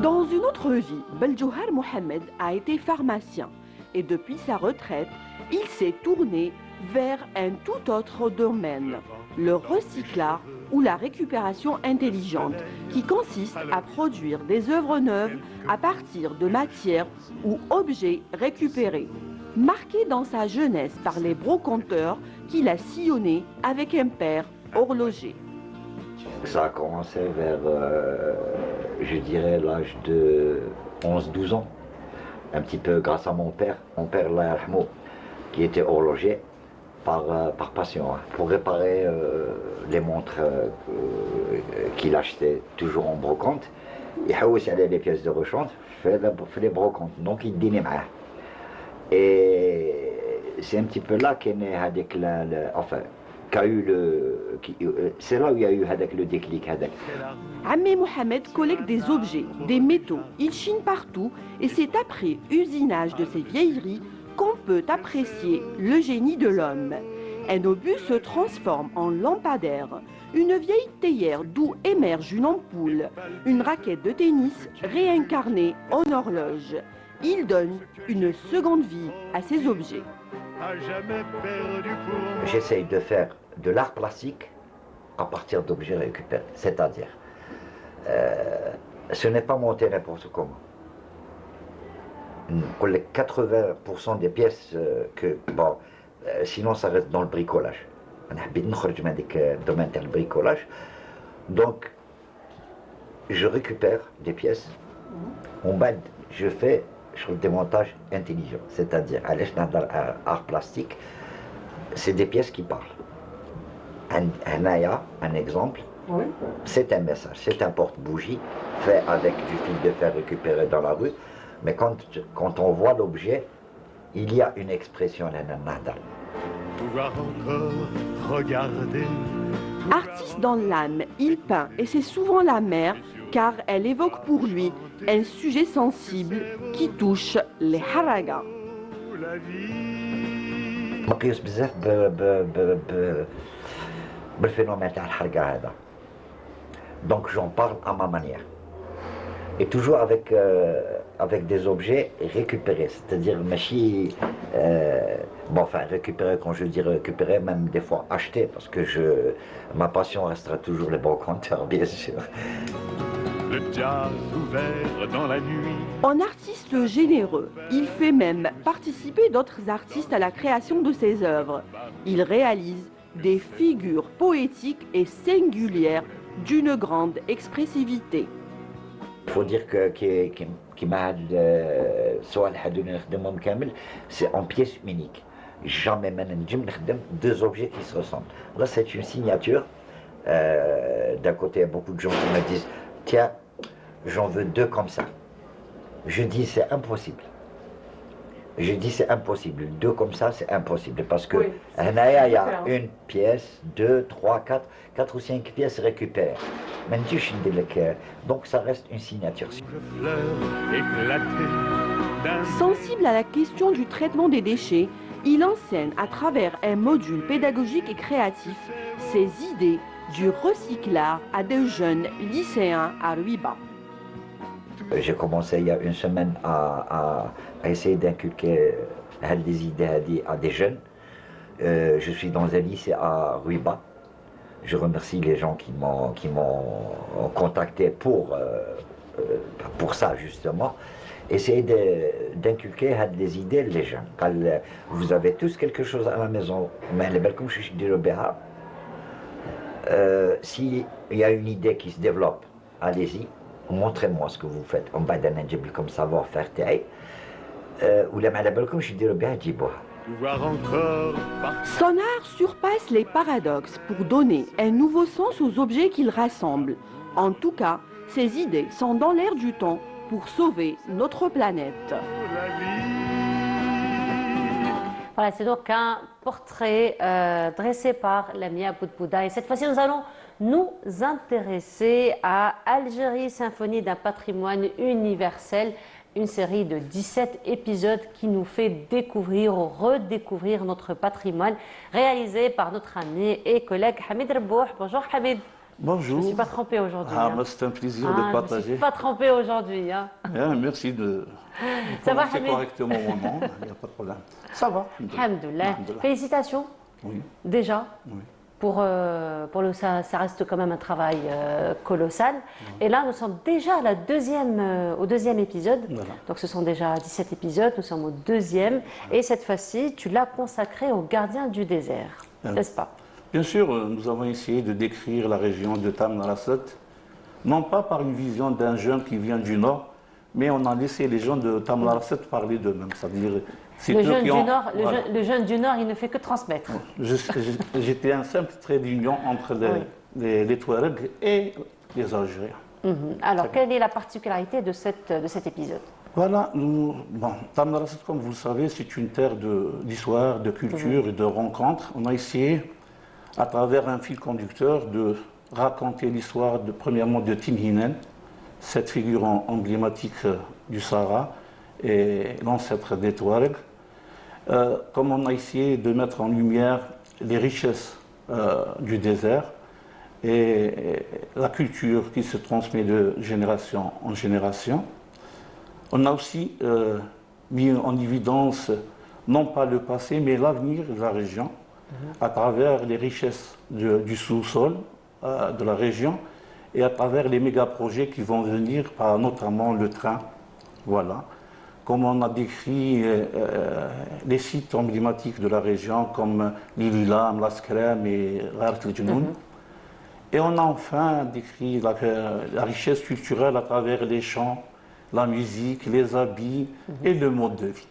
Dans une autre vie, Beljouhar Mohamed a été pharmacien et depuis sa retraite, il s'est tourné vers un tout autre domaine, le recyclage ou la récupération intelligente, qui consiste à produire des œuvres neuves à partir de matières ou objets récupérés. Marqué dans sa jeunesse par les brocanteurs qu'il a sillonnés avec un père horloger. Ça a commencé vers, je dirais, l'âge de 11-12 ans. Un petit peu grâce à mon père, Allah yarhamou, qui était horloger par passion, hein, pour réparer les montres qu'il achetait toujours en brocante. Il allait les pièces de rechange, fait les brocantes, donc il dînait mal. Et c'est un petit peu là qu'est né avec c'est là où il y a eu le déclic. Ammé Mohamed collecte des objets, des métaux, il chine partout et c'est après usinage de ces vieilleries qu'on peut apprécier le génie de l'homme. Un obus se transforme en lampadaire, une vieille théière d'où émerge une ampoule, une raquette de tennis réincarnée en horloge. Il donne une seconde vie à ces objets. J'essaye de faire de l'art plastique à partir d'objets récupérés, c'est-à-dire, ce n'est pas monter n'importe comment. 80% des pièces sinon ça reste dans le bricolage. On a envie de sortir du domaine du bricolage. Donc, je récupère des pièces, je fais le démontage intelligent, c'est-à-dire à l'échelle art plastique, c'est des pièces qui parlent. Un exemple, c'est un message, c'est un porte-bougie fait avec du fil de fer récupéré dans la rue, mais quand on voit l'objet, il y a une expression. pouvoir encore regarder. Artiste dans l'âme, il peint et c'est souvent la mer car elle évoque pour lui un sujet sensible qui touche les haragas. مقيوس بزاف بالفينومين تاع الحرقة هذا. Donc j'en parle à ma manière. Et toujours avec des objets récupérés, c'est-à-dire machine, bon enfin récupérés, quand je dis récupérés, même des fois achetés, parce que ma passion restera toujours les bons compteurs, bien sûr. Le jazz ouvert dans la nuit. En artiste généreux, il fait même participer d'autres artistes à la création de ses œuvres. Il réalise des figures poétiques et singulières d'une grande expressivité. Il faut dire que c'est en pièce unique. Jamais deux objets qui se ressemblent. Là, c'est une signature. D'un côté, il y a beaucoup de gens qui me disent tiens, j'en veux deux comme ça. Je dis c'est impossible. Je dis c'est impossible. Deux comme ça, c'est impossible. Parce que il y a une pièce, deux, trois, quatre ou cinq pièces récupérées. Donc ça reste une signature. Sensible à la question du traitement des déchets, il enseigne à travers un module pédagogique et créatif ses idées du recyclage à des jeunes lycéens à Ruiba. J'ai commencé il y a une semaine à essayer d'inculquer des idées à des jeunes. Je suis dans un lycée à Ruiba. Je remercie les gens qui m'ont contacté pour ça justement. Essayer d'inculquer des idées les jeunes. Quand vous avez tous quelque chose à la maison, mais s'il y a une idée qui se développe, allez-y, montrez-moi ce que vous faites. On va donner comme savoir-faire. Son art surpasse les paradoxes pour donner un nouveau sens aux objets qu'il rassemble. En tout cas, ses idées sont dans l'air du temps pour sauver notre planète. Voilà, c'est donc un portrait dressé par Lamia Boudbouda. Et cette fois-ci, nous allons nous intéresser à Algérie, symphonie d'un patrimoine universel. Une série de 17 épisodes qui nous fait découvrir ou redécouvrir notre patrimoine, réalisé par notre ami et collègue Hamid Rebouh. Bonjour Hamid. Bonjour. Je ne suis pas trompée aujourd'hui. C'est un plaisir de partager. Je ne suis pas trompée aujourd'hui. Merci de prononcer correctement mon nom. Il n'y a pas de problème. Ça va. Alhamdoulilah. Félicitations. Oui. Déjà. Oui. Ça reste quand même un travail colossal. Et là, nous sommes déjà à au deuxième épisode. Voilà. Donc, ce sont déjà 17 épisodes. Nous sommes au deuxième. Et cette fois-ci, tu l'as consacré aux gardiens du désert, n'est-ce pas? Bien sûr, nous avons essayé de décrire la région de Tamanrasset, non pas par une vision d'un jeune qui vient du Nord, mais on a laissé les gens de Tamanrasset parler d'eux-mêmes. C'est-à-dire, le jeune du Nord, il ne fait que transmettre. J'étais un simple trait d'union entre les Touaregs et les Algériens. Alors, quelle est la particularité de cet épisode? Voilà, Tamanrasset, comme vous le savez, c'est une terre d'histoire, de culture et de rencontres. On a essayé, à travers un fil conducteur, de raconter l'histoire, premièrement, de Tinhinen, cette figure emblématique du Sahara et l'ancêtre des Touaregs. Comme on a essayé de mettre en lumière les richesses du désert et la culture qui se transmet de génération en génération. On a aussi mis en évidence non pas le passé, mais l'avenir de la région à travers les richesses du sous-sol de la région et à travers les méga-projets qui vont venir, par notamment le train. Voilà. Comme on a décrit les sites emblématiques de la région, comme l'Ilulam, l'Askrem et l'Art el-Jnoun. Et on a enfin décrit la richesse culturelle à travers les chants, la musique, les habits et le mode de vie.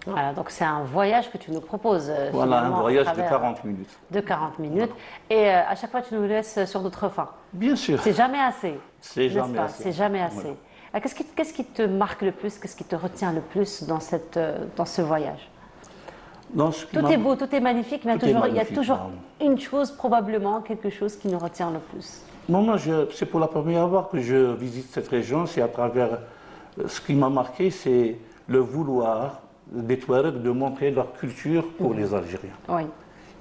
Voilà, donc c'est un voyage que tu nous proposes. Voilà, un voyage de 40 minutes. De 40 minutes. Et à chaque fois, tu nous laisses sur notre faim. Bien sûr. C'est jamais assez. C'est jamais assez. C'est jamais assez. Voilà. Qu'est-ce qui te marque le plus, qu'est-ce qui te retient le plus dans ce voyage? Tout est beau, tout est magnifique, mais il y a toujours une chose, probablement, quelque chose qui nous retient le plus. Moi, c'est pour la première fois que je visite cette région, c'est à travers ce qui m'a marqué, c'est le vouloir des Touaregs de montrer leur culture pour les Algériens. Oui.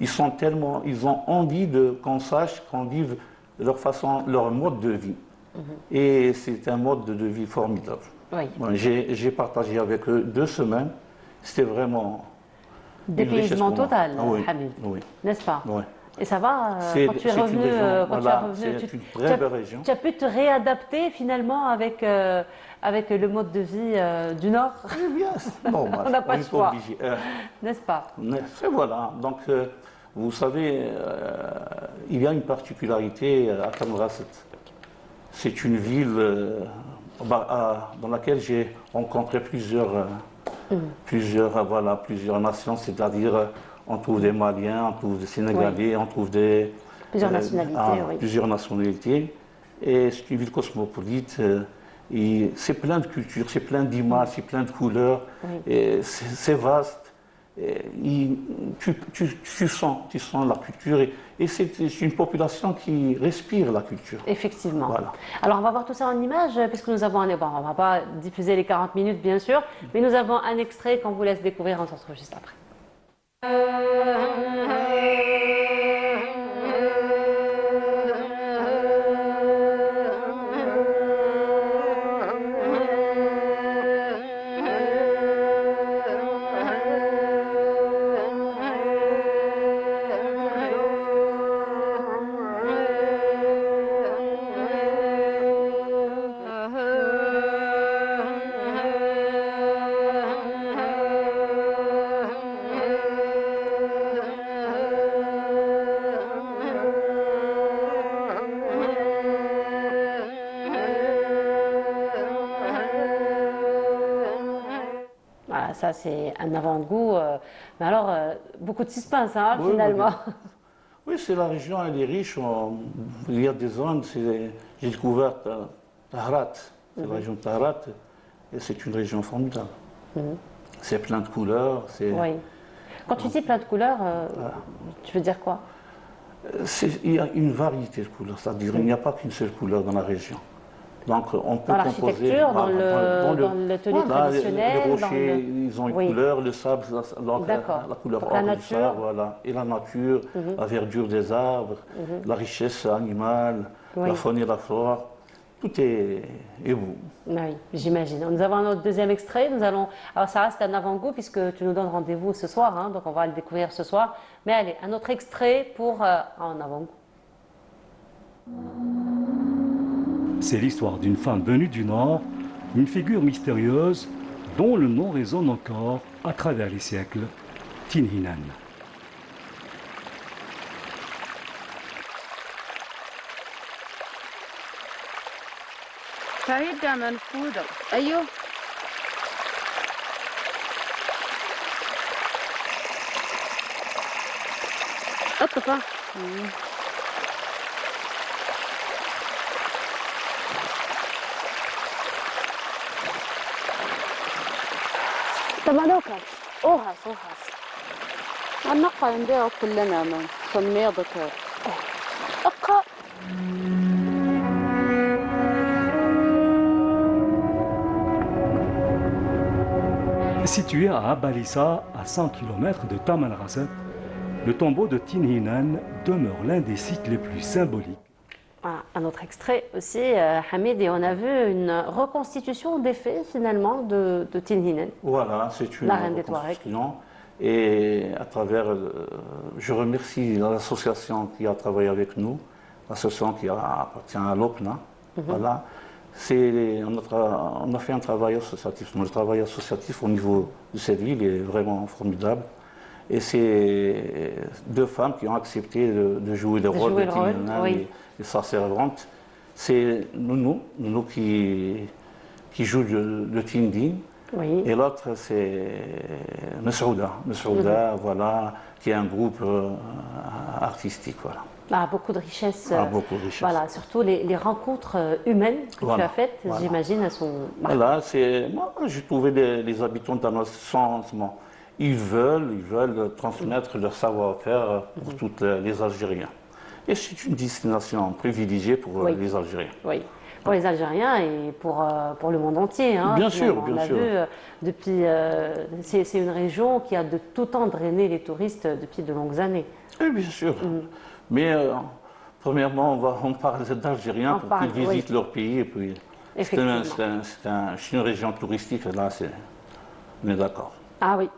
Ils ont envie qu'on sache, qu'on vive leur mode de vie. Et c'est un mode de vie formidable. Oui. Bon, j'ai partagé avec eux 2 semaines. C'était vraiment dépaysement total, Hamid. Oui. N'est-ce pas? Oui. Et ça va, quand tu es revenu, c'est une très belle région. Tu as pu te réadapter finalement avec le mode de vie du Nord. Eh bien, bon, on n'a pas le choix, n'est-ce pas? Et voilà, donc vous savez, il y a une particularité à Tamanrasset. C'est une ville dans laquelle j'ai rencontré plusieurs nations, c'est-à-dire on trouve des Maliens, on trouve des Sénégalais, on trouve plusieurs nationalités. Plusieurs nationalités. Et c'est une ville cosmopolite. Et c'est plein de cultures, c'est plein d'images, c'est plein de couleurs. Et c'est vaste. Et tu sens la culture. Et c'est une population qui respire la culture. Effectivement. Voilà. Alors on va voir tout ça en images, puisque nous avons on ne va pas diffuser les 40 minutes, bien sûr, mais nous avons un extrait qu'on vous laisse découvrir, on se retrouve juste après. Ça, c'est un avant-goût. Mais alors, beaucoup de suspense, hein, finalement. Oui, c'est la région, elle est riche. Il y a des zones. J'ai découvert Tahrat, c'est la région de Tahrat, et c'est une région formidable. C'est plein de couleurs. Oui. Quand tu dis plein de couleurs, tu veux dire quoi? Il y a une variété de couleurs, c'est-à-dire il n'y a pas qu'une seule couleur dans la région. Donc on peut dans composer l'architecture, dans le tenue traditionnel. Les rochers, ils ont une couleur, le sable, la couleur or du sable, voilà. Et la nature, la verdure des arbres, la richesse animale, la faune et la flore, tout est beau. Oui, j'imagine. Nous avons notre deuxième extrait. Alors ça reste un avant-goût puisque tu nous donnes rendez-vous ce soir, hein, donc on va le découvrir ce soir. Mais allez, un autre extrait pour un avant-goût. C'est l'histoire d'une femme venue du Nord, une figure mystérieuse dont le nom résonne encore à travers les siècles, Tinhinan. فهيدا منفوذة أيوه الطفا تمالوكا أوهاس النقا نديرو كلنا من سميضك أقا Situé à Abalissa, à 100 km de Tamanrasset, le tombeau de Tinhinan demeure l'un des sites les plus symboliques. Un autre extrait aussi, Hamid, et on a vu une reconstitution des faits finalement de Tinhinan. Voilà, c'est une reconstitution. Et à travers, je remercie l'association qui a travaillé avec nous, l'association qui appartient à l'OPNA. Voilà. On a fait un travail associatif. Le travail associatif au niveau de cette ville est vraiment formidable. Et c'est 2 femmes qui ont accepté de jouer le rôle de Tinhinan et sa servante. C'est Nounou qui joue le Tindine. Oui. Et l'autre, c'est Mesrouda, voilà, qui est un groupe artistique. Voilà. Beaucoup de richesse. Beaucoup de richesse. Voilà, surtout les rencontres humaines que tu as faites, j'imagine, elles sont. Voilà, moi j'ai trouvé les habitants d'Anasson, ils veulent transmettre leur savoir-faire pour tous les Algériens. Et c'est une destination privilégiée pour les Algériens. Oui, pour les Algériens et pour le monde entier. Hein, bien sûr, bien on a sûr. vu depuis, c'est une région qui a de tout temps drainé les touristes depuis de longues années. Oui, bien sûr. Mais premièrement, on parle d'Algériens pour qu'ils visitent leur pays. Et puis, c'est une région touristique, là, on est d'accord. Ah oui,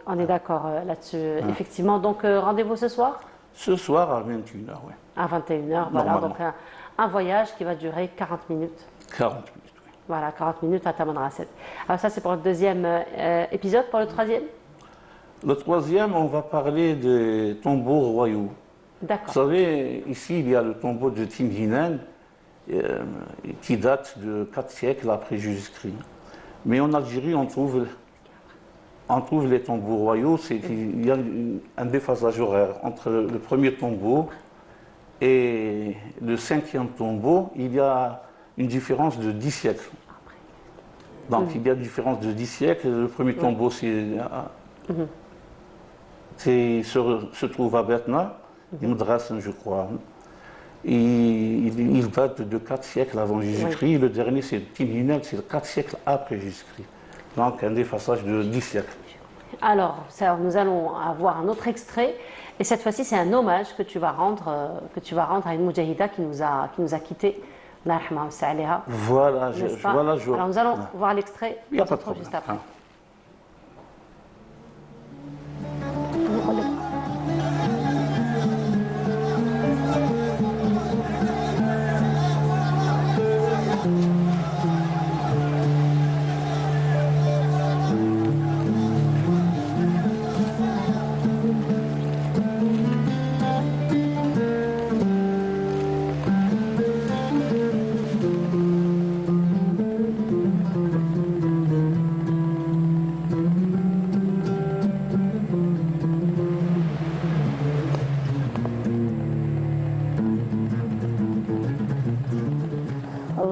on est d'accord là-dessus. Effectivement, donc rendez-vous ce soir? Ce soir à 21h, oui. À 21h, voilà. Donc un voyage qui va durer 40 minutes. 40 minutes, oui. Voilà, 40 minutes à Tamanrasset. Alors ça, c'est pour le deuxième épisode. Pour le troisième? Le troisième, on va parler des tombeaux royaux. D'accord. Vous savez, ici, il y a le tombeau de Tinhinan qui date de 4 siècles après Jésus-Christ. Mais en Algérie, on trouve les tombeaux royaux, il y a un déphasage horaire entre le premier tombeau et le 5e tombeau. Il y a une différence de 10 siècles. Donc il y a une différence de 10 siècles. Le premier tombeau se trouve à Betna, Imdrassen, je crois. Il date de 4 siècles avant Jésus-Christ. Le dernier, c'est Tinhinan, c'est 4 siècles après Jésus-Christ. Donc un déphasage de 10 siècles. Alors, nous allons avoir un autre extrait. Et cette fois-ci, c'est un hommage que tu vas rendre à une moudjahida qui nous a quittés. Voilà, Alors nous allons voir l'extrait. Il n'y a pas de problème. Juste après.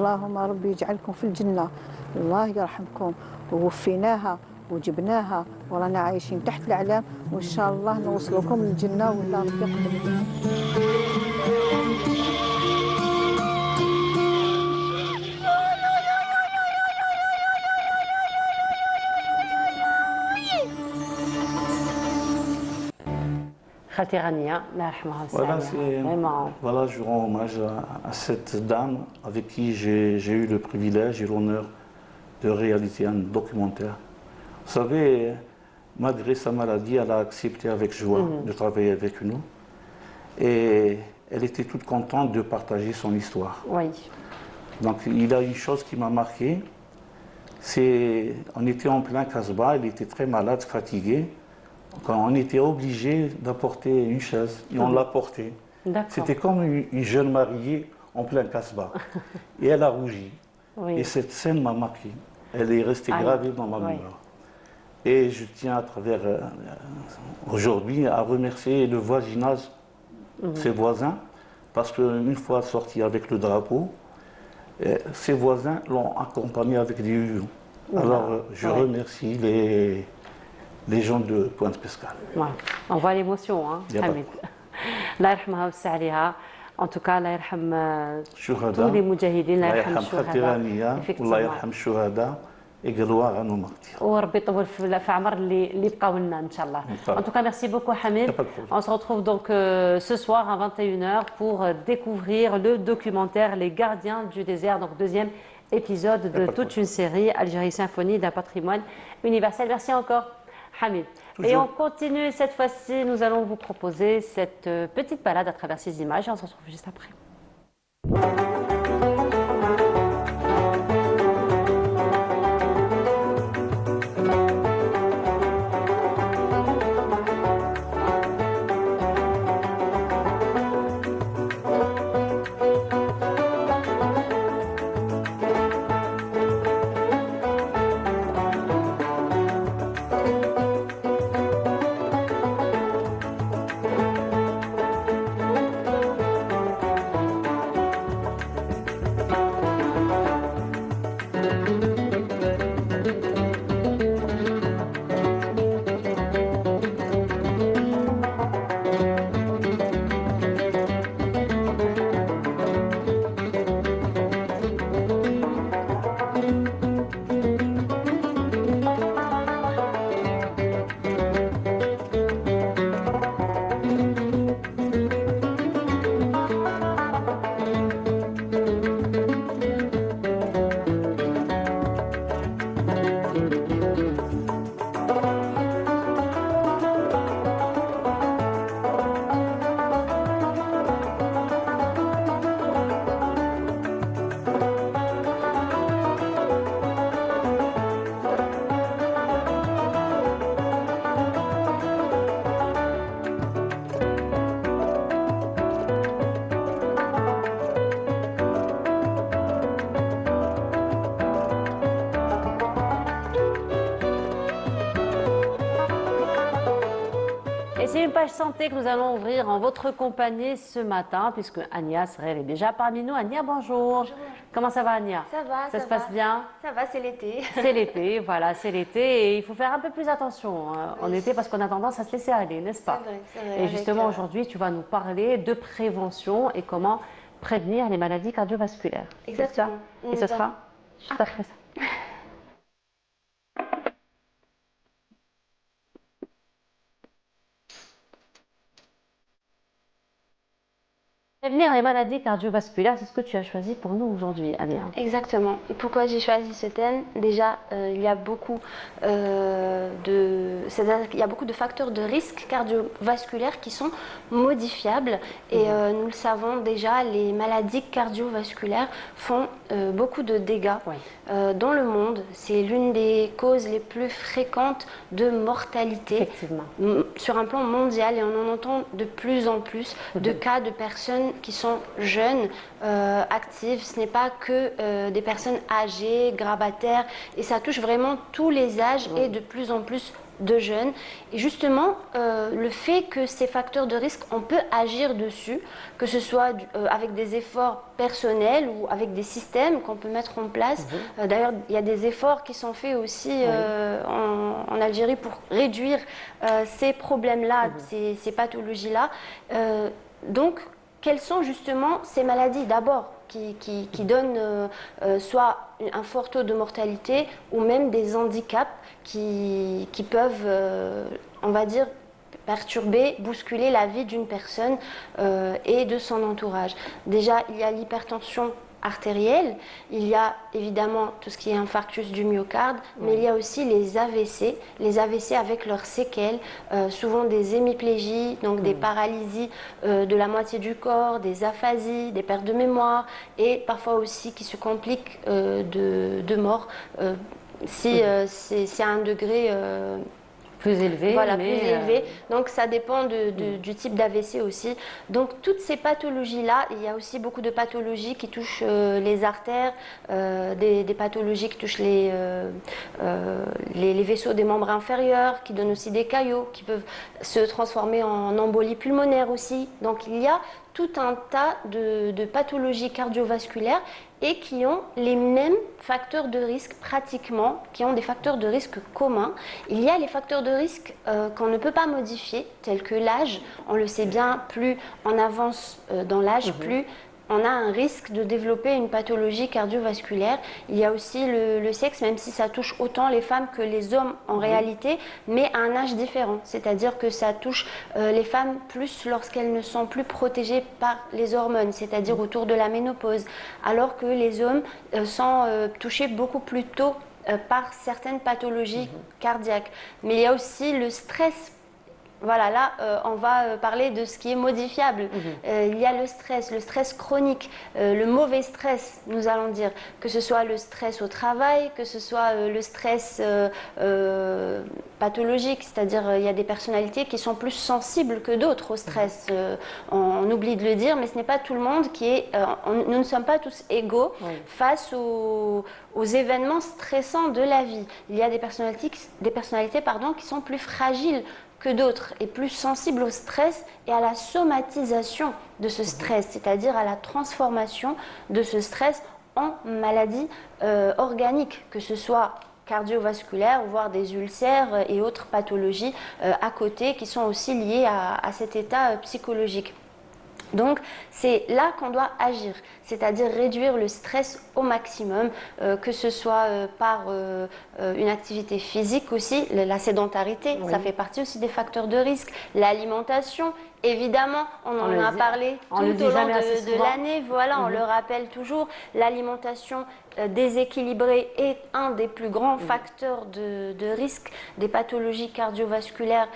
اللهم ربي يجعلكم في الجنة، الله يرحمكم. ووفيناها وجبناها ورانا عايشين تحت الأعلام، وإن شاء الله نوصلكم للجنة ولا ربي يقبل. Voilà, je rends hommage à cette dame avec qui j'ai eu le privilège et l'honneur de réaliser un documentaire. Vous savez, malgré sa maladie, elle a accepté avec joie de travailler avec nous. Et elle était toute contente de partager son histoire. Oui. Donc il y a une chose qui m'a marqué, on était en plein Casbah, elle était très malade, fatiguée. Quand on était obligé d'apporter une chaise et on l'a portée. C'était comme une jeune mariée en plein Casbah. Et elle a rougi. Oui. Et cette scène m'a marqué. Elle est restée gravée dans ma mémoire. Et je tiens à travers aujourd'hui à remercier le voisinage, ses voisins, parce qu'une fois sorti avec le drapeau, ses voisins l'ont accompagné avec des hurons. Alors je remercie les gens de Pointe-Pescale. Ouais. On voit l'émotion, hein, Hamid. Allah yarhamha wa sa'aliha. En tout Allah yarham tous les moudjahidines, Allah yarham shuhada. Allah yarham shuhada. وربي يطول في عمر اللي بقاو لنا ان شاء الله. En tout cas, merci beaucoup Hamid. On se retrouve donc ce soir à 21h pour découvrir le documentaire Les Gardiens du désert, donc deuxième épisode de toute une série Algérie Symphonie d'un patrimoine universel. Merci encore Hamid. Toujours. Et on continue cette fois-ci, nous allons vous proposer cette petite balade à travers ces images et on se retrouve juste après. une page santé que nous allons ouvrir en votre compagnie ce matin, puisque Ania Srel est déjà parmi nous. Ania, bonjour. Bonjour. Comment ça va, Ania? Ça va, ça se passe bien? Ça va, c'est l'été. C'est l'été, voilà, c'est l'été. Et il faut faire un peu plus attention en été parce qu'on a tendance à se laisser aller, n'est-ce pas? C'est vrai. Et justement, aujourd'hui, tu vas nous parler de prévention et comment prévenir les maladies cardiovasculaires. Exactement. Et ce sera juste après ça. Prévenir les maladies cardiovasculaires, c'est ce que tu as choisi pour nous aujourd'hui, Ania. Exactement. Et pourquoi j'ai choisi ce thème? Déjà, il y a beaucoup de facteurs de risque cardiovasculaires qui sont modifiables. Et nous le savons déjà, les maladies cardiovasculaires font beaucoup de dégâts dans le monde. C'est l'une des causes les plus fréquentes de mortalité sur un plan mondial. Et on en entend de plus en plus de cas de personnes qui sont jeunes, actives. Ce n'est pas que des personnes âgées, grabataires, et ça touche vraiment tous les âges et de plus en plus de jeunes. Et justement, le fait que ces facteurs de risque, on peut agir dessus, que ce soit avec des efforts personnels ou avec des systèmes qu'on peut mettre en place. D'ailleurs, il y a des efforts qui sont faits aussi en Algérie pour réduire ces problèmes-là, ces pathologies-là. Donc, quelles sont justement ces maladies d'abord qui donnent soit un fort taux de mortalité ou même des handicaps qui peuvent, on va dire, perturber, bousculer la vie d'une personne et de son entourage. Déjà, il y a l'hypertension artérielle, il y a évidemment tout ce qui est infarctus du myocarde, mais il y a aussi les AVC avec leurs séquelles, souvent des hémiplégies, donc des paralysies de la moitié du corps, des aphasies, des pertes de mémoire et parfois aussi qui se compliquent de mort si c'est à un degré plus élevé. Voilà, plus élevé. Donc ça dépend du type d'AVC aussi. Donc toutes ces pathologies-là, il y a aussi beaucoup de pathologies qui touchent les artères, des pathologies qui touchent les vaisseaux des membres inférieurs, qui donnent aussi des caillots, qui peuvent se transformer en embolie pulmonaire aussi. Donc il y a tout un tas de pathologies cardiovasculaires et qui ont les mêmes facteurs de risque pratiquement, qui ont des facteurs de risque communs. Il y a les facteurs de risque qu'on ne peut pas modifier, tels que l'âge. On le sait bien, plus on avance dans l'âge, plus on a un risque de développer une pathologie cardiovasculaire. Il y a aussi le sexe, même si ça touche autant les femmes que les hommes en réalité, mais à un âge différent. C'est-à-dire que ça touche les femmes plus lorsqu'elles ne sont plus protégées par les hormones, c'est-à-dire autour de la ménopause, alors que les hommes sont touchés beaucoup plus tôt par certaines pathologies cardiaques. Mais il y a aussi le stress. Voilà, là, on va parler de ce qui est modifiable. Il y a le stress chronique, le mauvais stress, nous allons dire, que ce soit le stress au travail, que ce soit le stress pathologique, c'est-à-dire il y a des personnalités qui sont plus sensibles que d'autres au stress. On oublie de le dire, mais ce n'est pas tout le monde qui est... nous ne sommes pas tous égaux face aux événements stressants de la vie. Il y a des personnalités qui sont plus fragiles que d'autres et plus sensibles au stress et à la somatisation de ce stress, c'est-à-dire à la transformation de ce stress en maladie organique, que ce soit cardiovasculaire, voire des ulcères et autres pathologies à côté qui sont aussi liées à cet état psychologique. Donc c'est là qu'on doit agir, c'est-à-dire réduire le stress au maximum, que ce soit par une activité physique aussi, la sédentarité, ça fait partie aussi des facteurs de risque, l'alimentation, évidemment, on en a parlé tout au long de l'année, voilà, on le rappelle toujours, l'alimentation déséquilibrée est un des plus grands facteurs de risque des pathologies cardiovasculaires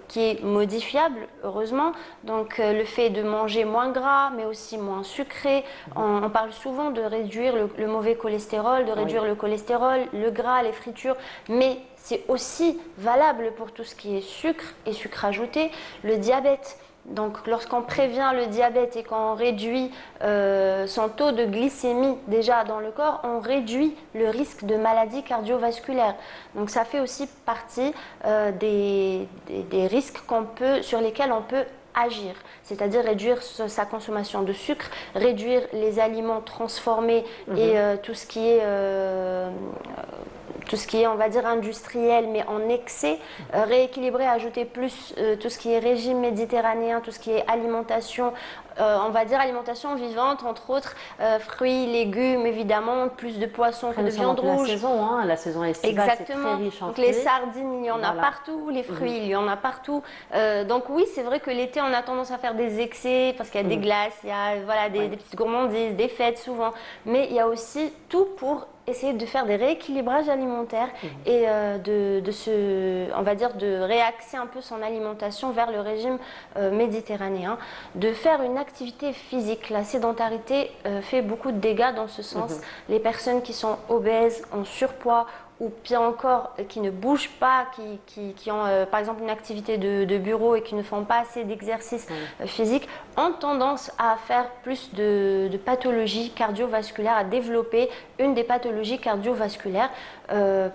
qui est modifiable, heureusement. Donc le fait de manger moins gras, mais aussi moins sucré. On parle souvent de réduire le mauvais cholestérol, de réduire le cholestérol, le gras, les fritures, mais c'est aussi valable pour tout ce qui est sucre et sucre ajouté, le diabète. Donc lorsqu'on prévient le diabète et qu'on réduit son taux de glycémie déjà dans le corps, on réduit le risque de maladies cardiovasculaires. Donc ça fait aussi partie des risques sur lesquels on peut agir, c'est-à-dire réduire sa consommation de sucre, réduire les aliments transformés et tout ce qui est, on va dire, industriel, mais en excès, rééquilibrer, ajouter plus tout ce qui est régime méditerranéen, tout ce qui est alimentation, on va dire alimentation vivante, entre autres, fruits, légumes, évidemment, plus de poissons que de viande rouge. La saison estivale, c'est très riche en Donc fruits. les sardines, il y en a partout, les fruits, il y en a partout. Donc oui, c'est vrai que l'été, on a tendance à faire des excès, parce qu'il y a des glaces, il y a des petites gourmandises, des fêtes souvent, mais il y a aussi tout pour essayer de faire des rééquilibrages alimentaires et on va dire, de réaxer un peu son alimentation vers le régime méditerranéen, de faire une activité physique. La sédentarité fait beaucoup de dégâts dans ce sens. Les personnes qui sont obèses, en surpoids, ou pire encore, qui ne bougent pas, qui ont par exemple une activité de bureau et qui ne font pas assez d'exercice physique, ont tendance à faire plus de pathologies cardiovasculaires, à développer une des pathologies cardiovasculaires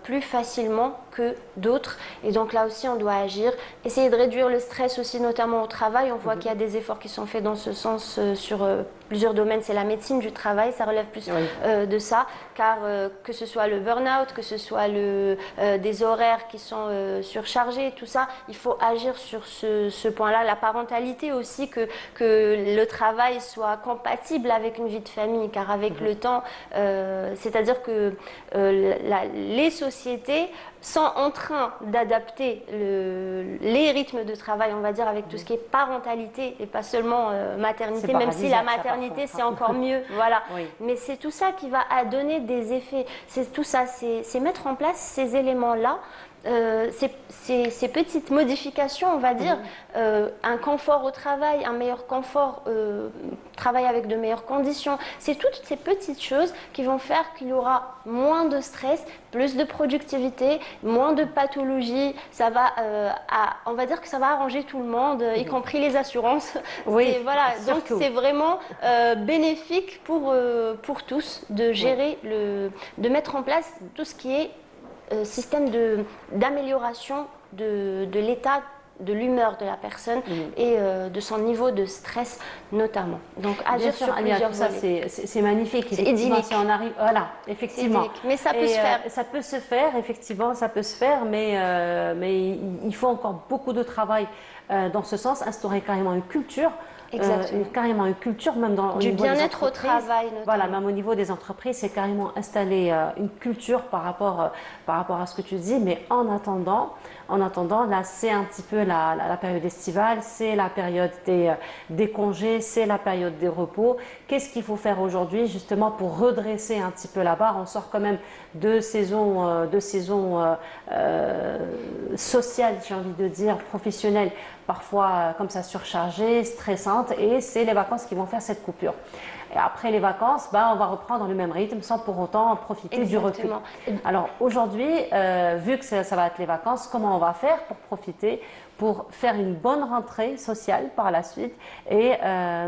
plus facilement que d'autres. Et donc là aussi, on doit agir. Essayer de réduire le stress aussi, notamment au travail. On voit qu'il y a des efforts qui sont faits dans ce sens sur plusieurs domaines. C'est la médecine du travail, ça relève plus de ça, car que ce soit le burn-out, que ce soit des horaires qui sont surchargés, tout ça, il faut agir sur ce point-là. La parentalité aussi, que le travail soit compatible avec une vie de famille, car avec le temps, c'est-à-dire que les sociétés sont en train d'adapter les rythmes de travail, on va dire, avec tout ce qui est parentalité et pas seulement maternité, même si la maternité c'est encore mieux, voilà. Mais c'est tout ça qui va donner des effets. C'est tout ça, c'est mettre en place ces éléments-là. Ces petites modifications, on va dire, un confort au travail, un meilleur confort, travail avec de meilleures conditions, c'est toutes ces petites choses qui vont faire qu'il y aura moins de stress, plus de productivité, moins de pathologies. Ça va, on va dire que ça va arranger tout le monde, y compris les assurances. Oui, voilà, donc surtout. c'est vraiment bénéfique pour tous de gérer, de mettre en place tout ce qui est système d'amélioration de l'état de l'humeur de la personne et de son niveau de stress notamment. Donc agir sur plusieurs volets. C'est magnifique. C'est idyllique. Si on arrive, voilà, effectivement. Mais ça peut se faire. Ça peut se faire, effectivement, ça peut se faire, mais il faut encore beaucoup de travail dans ce sens, instaurer carrément une culture. Carrément une culture, même dans du bien-être au travail. Notamment. Voilà, même au niveau des entreprises, c'est carrément installer une culture par rapport à ce que tu dis. Mais en attendant, là, c'est un petit peu la période estivale, c'est la période des congés, c'est la période des repos. Qu'est-ce qu'il faut faire aujourd'hui, justement, pour redresser un petit peu la barre? On sort quand même de saisons sociales, j'ai envie de dire, professionnelles, parfois comme ça surchargées, stressantes, et c'est les vacances qui vont faire cette coupure. Et après les vacances, on va reprendre le même rythme sans pour autant profiter du recul. Alors aujourd'hui, vu que ça va être les vacances, comment on va faire pour profiter, pour faire une bonne rentrée sociale par la suite et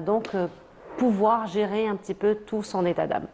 donc pouvoir gérer un petit peu tout son état d'âme?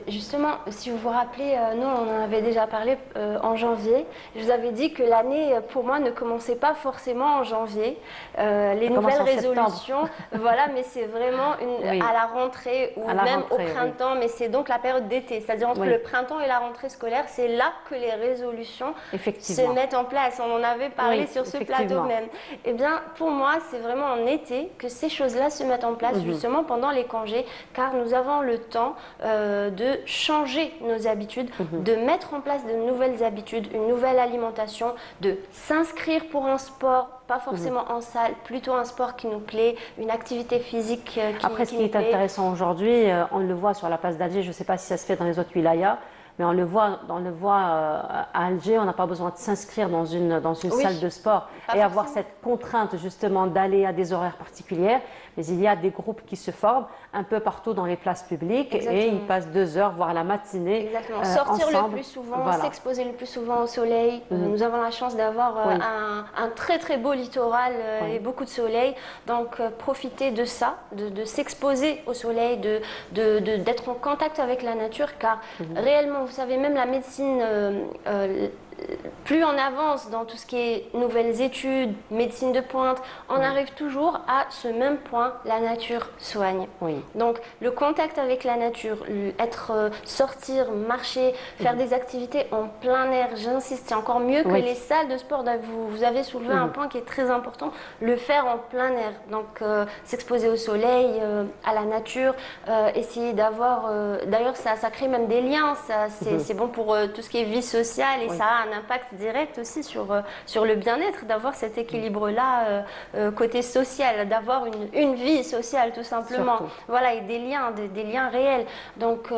Justement, si vous vous rappelez, nous on en avait déjà parlé en janvier. Je vous avais dit que l'année pour moi ne commençait pas forcément en janvier. Les nouvelles résolutions, voilà, mais c'est vraiment à la rentrée ou même au printemps, mais c'est donc la période d'été. C'est-à-dire entre le printemps et la rentrée scolaire, c'est là que les résolutions se mettent en place. On en avait parlé sur ce plateau même. Eh bien, pour moi, c'est vraiment en été que ces choses-là se mettent en place, justement pendant les congés, car nous avons le temps de changer nos habitudes, de mettre en place de nouvelles habitudes, une nouvelle alimentation, de s'inscrire pour un sport, pas forcément en salle, plutôt un sport qui nous plaît, une activité physique qui Après, ce qui est intéressant aujourd'hui, on le voit sur la place d'Alger, je ne sais pas si ça se fait dans les autres wilayas, Mais on le voit à Alger, on n'a pas besoin de s'inscrire dans une salle de sport et avoir cette contrainte justement d'aller à des horaires particuliers. Mais il y a des groupes qui se forment un peu partout dans les places publiques et ils passent 2 heures, voire la matinée. Exactement. Sortir ensemble. le plus souvent, s'exposer le plus souvent au soleil. Nous avons la chance d'avoir un très très beau littoral et beaucoup de soleil. Donc profiter de ça, de s'exposer au soleil, d'être en contact avec la nature, car réellement, vous savez, même la médecine, plus on avance dans tout ce qui est nouvelles études, médecine de pointe, on arrive toujours à ce même point, la nature soigne. Donc le contact avec la nature, sortir, marcher, faire des activités en plein air, j'insiste, c'est encore mieux que les salles de sport. Vous avez soulevé un point qui est très important, le faire en plein air. Donc s'exposer au soleil, à la nature, essayer d'avoir... D'ailleurs, ça crée même des liens, c'est bon pour tout ce qui est vie sociale et ça a un impact direct aussi sur le bien-être, d'avoir cet équilibre-là côté social, d'avoir une vie sociale tout simplement. Surtout. Voilà, et des liens réels. Donc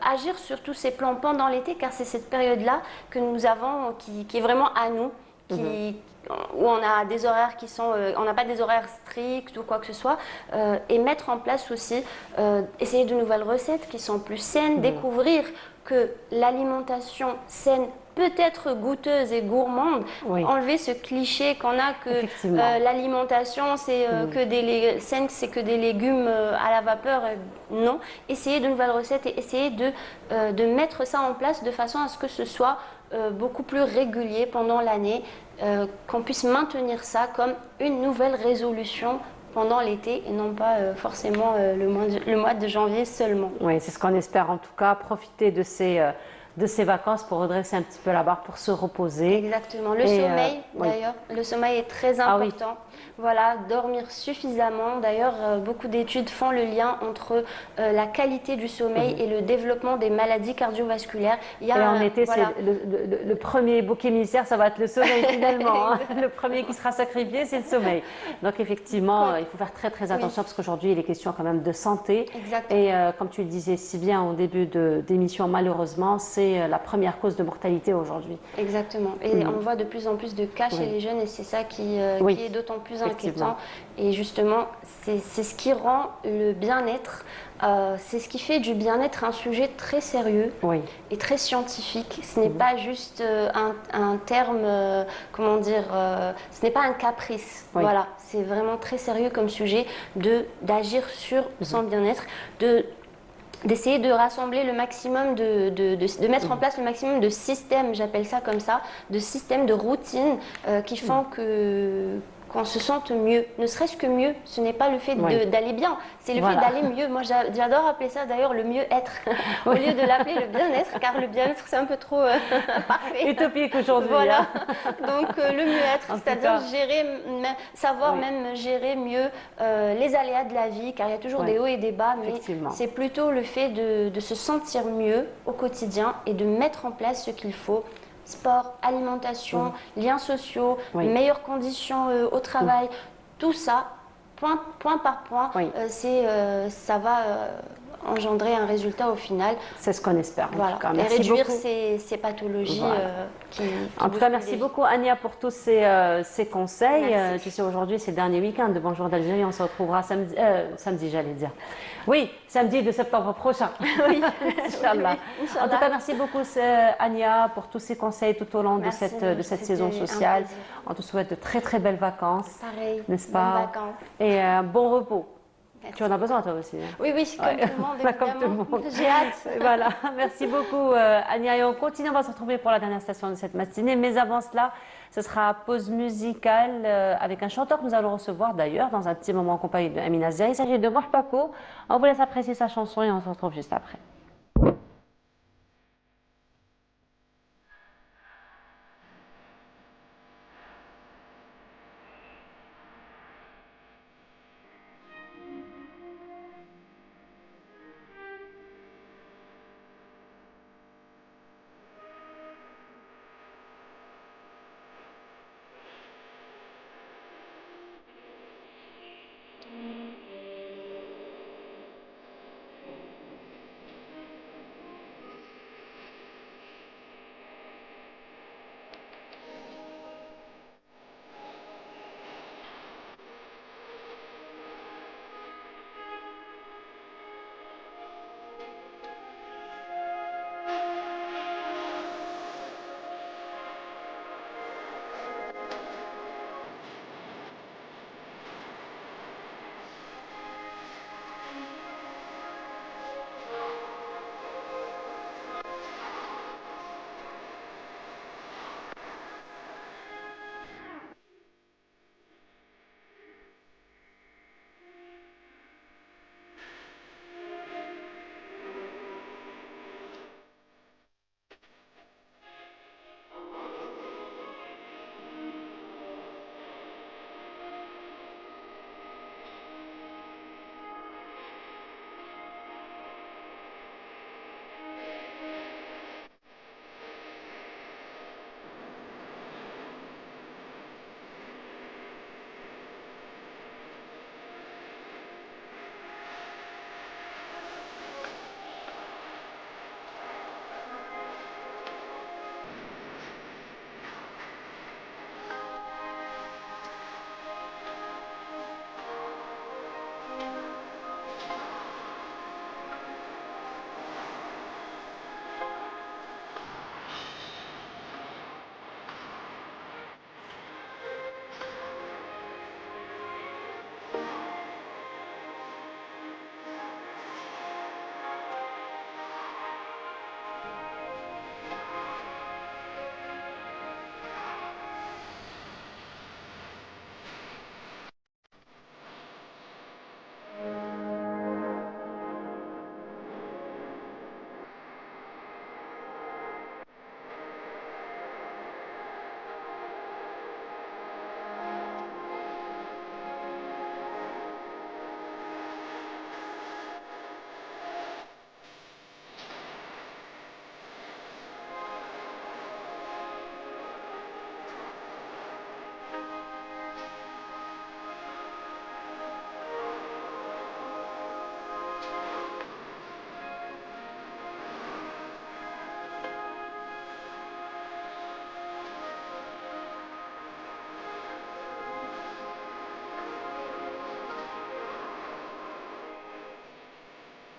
agir sur tous ces plans pendant l'été, car c'est cette période-là que nous avons, qui est vraiment à nous, où on a des horaires qui sont, on n'a pas des horaires stricts ou quoi que ce soit, et mettre en place aussi, essayer de nouvelles recettes qui sont plus saines, découvrir que l'alimentation saine peut être goûteuse et gourmande, enlever ce cliché qu'on a que l'alimentation c'est saine, c'est que des légumes à la vapeur. Non, essayer de nouvelles recettes et essayer de mettre ça en place de façon à ce que ce soit beaucoup plus régulier pendant l'année, qu'on puisse maintenir ça comme une nouvelle résolution pendant l'été et non pas forcément le mois de janvier seulement. Oui, c'est ce qu'on espère en tout cas, profiter de ces vacances pour redresser un petit peu la barre, pour se reposer. Exactement. Le sommeil, d'ailleurs, le sommeil est très important. Voilà, dormir suffisamment. D'ailleurs, beaucoup d'études font le lien entre la qualité du sommeil et le développement des maladies cardiovasculaires. Et en été, c'est le premier bouc émissaire, ça va être le sommeil finalement. Le premier qui sera sacrifié, c'est le sommeil. Donc effectivement, il faut faire très très attention parce qu'aujourd'hui, il est question quand même de santé. Exactement. Et comme tu le disais si bien au début d'émission, malheureusement, c'est la première cause de mortalité aujourd'hui. Exactement. Et on voit de plus en plus de cas chez les jeunes et c'est ça qui est d'autant plus inquiétant. Et justement, c'est ce qui rend le bien-être, c'est ce qui fait du bien-être un sujet très sérieux et très scientifique. Ce n'est pas juste un terme, comment dire, ce n'est pas un caprice. Voilà, c'est vraiment très sérieux comme sujet d'agir sur son bien-être, d'essayer de rassembler le maximum, de mettre en place le maximum de systèmes, j'appelle ça comme ça, de systèmes, de routines qui font qu'on se sente mieux, ne serait-ce que mieux. Ce n'est pas le fait d'aller bien, c'est le fait d'aller mieux. Moi, j'adore appeler ça d'ailleurs le mieux-être, au lieu de l'appeler le bien-être, car le bien-être, c'est un peu trop parfait. Utopique aujourd'hui. Voilà, donc le mieux-être, c'est-à-dire savoir même gérer mieux les aléas de la vie, car il y a toujours des hauts et des bas, mais c'est plutôt le fait de se sentir mieux au quotidien et de mettre en place ce qu'il faut. Sport, alimentation, liens sociaux, meilleures conditions au travail, tout ça, point par point, ça va engendrer un résultat au final. C'est ce qu'on espère. En tout cas. Et merci réduire beaucoup. ces pathologies en tout cas, merci beaucoup Ania pour tous ces conseils. Tu sais, aujourd'hui, c'est le dernier week-end de Bonjour d'Algérie. On se retrouvera samedi, j'allais dire. Oui, samedi de septembre prochain. Oui, Inch'Allah. En tout cas, merci beaucoup Ania pour tous ces conseils tout au long de cette saison sociale. On te souhaite de très très belles vacances. Pareil, n'est-ce pas? bonnes vacances. Et un bon repos. Merci. Tu en as besoin toi aussi. Hein? Oui, comme tout le monde, évidemment. Comme tout le monde. J'ai hâte. Voilà, merci beaucoup Ania. Et on continue, on va se retrouver pour la dernière station de cette matinée. Mais avant cela, ce sera pause musicale avec un chanteur que nous allons recevoir d'ailleurs dans un petit moment en compagnie de Amina Zia. Il s'agit de Wahbako. On vous laisse apprécier sa chanson et on se retrouve juste après.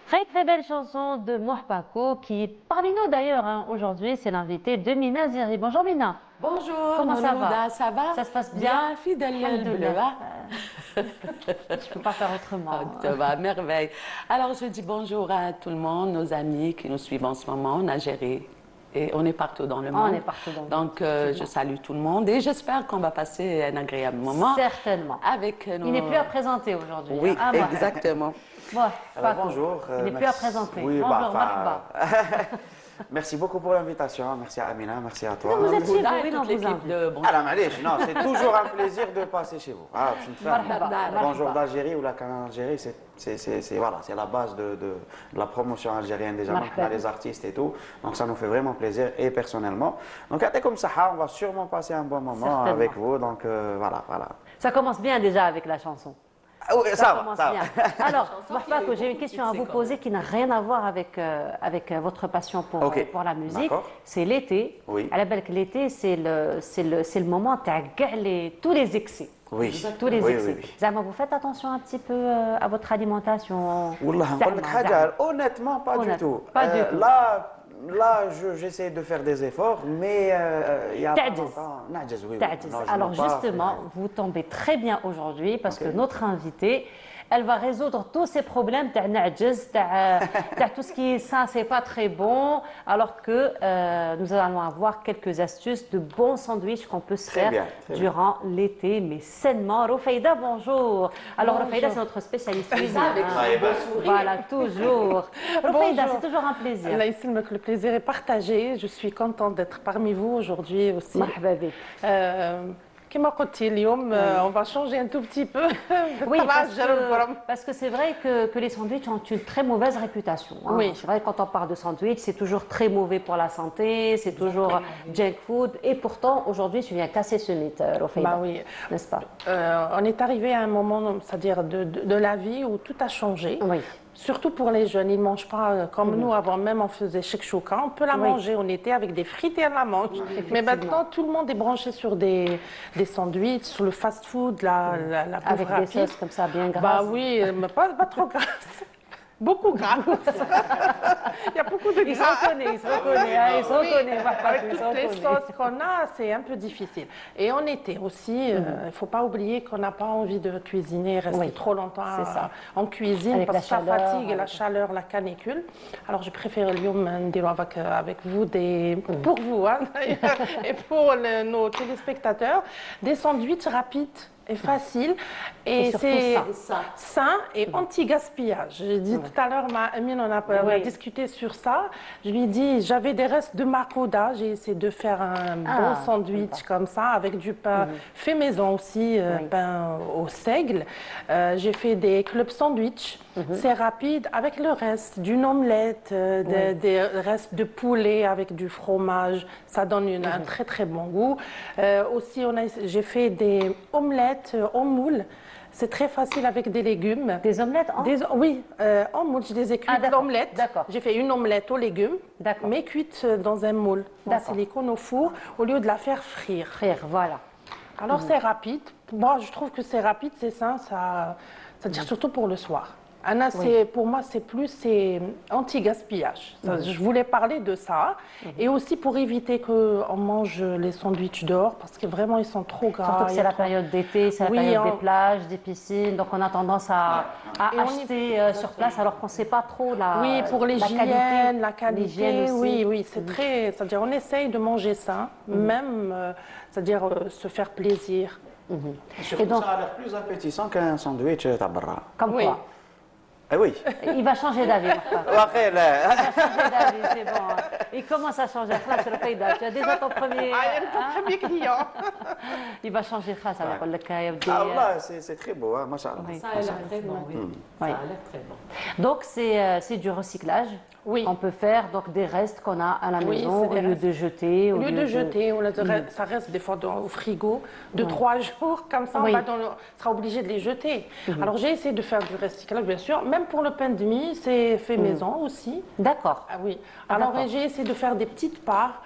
Très belle chanson de Mouhpako qui est parmi nous d'ailleurs aujourd'hui. C'est l'invité de Mina Zeri. Bonjour Mina. Bonjour. Comment ça va? Ça va? Ça se passe bien? Fidèle bleu. Je ne peux pas faire autrement. Ça va, merveille. Alors je dis bonjour à tout le monde, nos amis qui nous suivent en ce moment en Algérie. Et on est partout dans le monde. On est partout dans le monde. Donc je salue tout le monde et j'espère qu'on va passer un agréable moment. Certainement. Avec nos... Il n'est plus à présenter aujourd'hui. Oui, Ah, exactement. Bon, Alors, bonjour. Il n'est plus à présenter. Oui, bonjour, marhaba. Merci beaucoup pour l'invitation. Merci à Amina, merci à toi. Vous êtes chez vous, oui, toute l'équipe de Bonjour. Ah, non, c'est toujours un plaisir de passer chez vous. Ah, je me fais Bonjour d'Algérie ou la Canal Algérie, c'est la base de la promotion algérienne déjà. Donc, on a les artistes et tout. Donc ça nous fait vraiment plaisir et personnellement. Donc comme ça, on va sûrement passer un bon moment avec vous. Donc voilà. Ça commence bien déjà avec la chanson. Ah oui, ça commence va. bien. Alors, Mouhpako, j'ai une question à vous poser qui n'a rien à voir avec votre passion pour la musique. C'est l'été. Oui. À la belle que l'été, c'est le moment de tous les excès. Oui. Tous les excès. Oui. Zama, vous faites attention un petit peu à votre alimentation. Wallah, honnêtement, pas du tout. Pas du tout. Là, j'essaie de faire des efforts, mais il y a pas longtemps. Oui. Alors justement, vous tombez très bien aujourd'hui parce que notre invitée, elle va résoudre tous ces problèmes de tout ce qui est ça, c'est pas très bon, alors que nous allons avoir quelques astuces de bons sandwichs qu'on peut se faire durant l'été, mais sainement. Rufeida, bonjour. Alors Rufeida, c'est notre spécialiste cuisine. Voilà, toujours. Rufeida, c'est toujours un plaisir. Le plaisir est partagé. Je suis contente d'être parmi vous aujourd'hui aussi. Comme on va changer un tout petit peu. Oui, parce que c'est vrai que les sandwichs ont une très mauvaise réputation. Hein. Oui. C'est vrai que quand on parle de sandwich, c'est toujours très mauvais pour la santé, c'est toujours junk food. Et pourtant, aujourd'hui, tu viens casser ce mythe, Rufeida. Oui. N'est-ce pas? On est arrivé à un moment, c'est-à-dire de la vie où tout a changé. Oui. Surtout pour les jeunes, ils ne mangent pas comme nous avant, même on faisait shakshuka. On peut la manger, on était avec des frites et on la mange. Mais maintenant, tout le monde est branché sur des sandwichs, sur le fast-food, la bouffe avec rapide. des sauces comme ça, bien grasses. Bah oui, mais pas trop grasses. Beaucoup grasses. Il y a beaucoup de gras. Il se reconnaît. Avec toutes les sauces qu'on a, c'est un peu difficile. Et en été aussi, il ne faut pas oublier qu'on n'a pas envie de cuisiner, rester trop longtemps en cuisine, avec parce que ça chaleur, fatigue, la chaleur, la canicule. Alors je préfère avec vous, pour vous hein, et pour nos téléspectateurs, des sandwichs rapides et facile et c'est sain et anti-gaspillage. J'ai dit tout à l'heure, Amine, on a discuté sur ça. Je lui ai dit, j'avais des restes de marcouda, j'ai essayé de faire un bon sandwich comme ça avec du pain fait maison aussi, pain au seigle. J'ai fait des clubs sandwich. C'est rapide avec le reste d'une omelette, des restes de poulet avec du fromage. Ça donne un très très bon goût. Aussi, j'ai fait des omelettes en moule. C'est très facile avec des légumes. Des omelettes Oui, en moule. Je les ai cuites l'omelette. J'ai fait une omelette aux légumes, mais cuite dans un moule, en silicone au four, au lieu de la faire frire. Voilà. Alors c'est rapide. Moi, je trouve que c'est rapide, c'est sain, c'est-à-dire surtout pour le soir. Anna, pour moi, c'est anti-gaspillage. Je voulais parler de ça. Et aussi pour éviter qu'on mange les sandwichs dehors, parce que vraiment, ils sont trop gras. Surtout que c'est la période d'été, c'est la période des plages, des piscines. Donc, on a tendance à acheter sur place, alors qu'on ne sait pas trop Oui, pour l'hygiène, la qualité. Oui, c'est très... C'est-à-dire, on essaye de manger ça, même, c'est-à-dire se faire plaisir. Et donc, ça a l'air plus appétissant qu'un sandwich tabra. Comme quoi? Oui. Il va changer d'avis. Il va changer d'avis, c'est bon. Il commence à changer. Tu as déjà ton premier, client. Il va changer. Ça va dire Allah, c'est très beau, hein, machallah. Ça a l'air très bon. Ça a l'air très bon. Donc, c'est du recyclage. On peut faire donc des restes qu'on a à la maison au lieu de jeter. Au lieu de jeter, ça reste des fois au frigo de 3 jours, comme ça on sera obligé de les jeter. Alors j'ai essayé de faire du recyclage, bien sûr, même pour le pain de mie, c'est fait maison aussi. D'accord. Ah oui. Alors j'ai essayé de faire des petites parts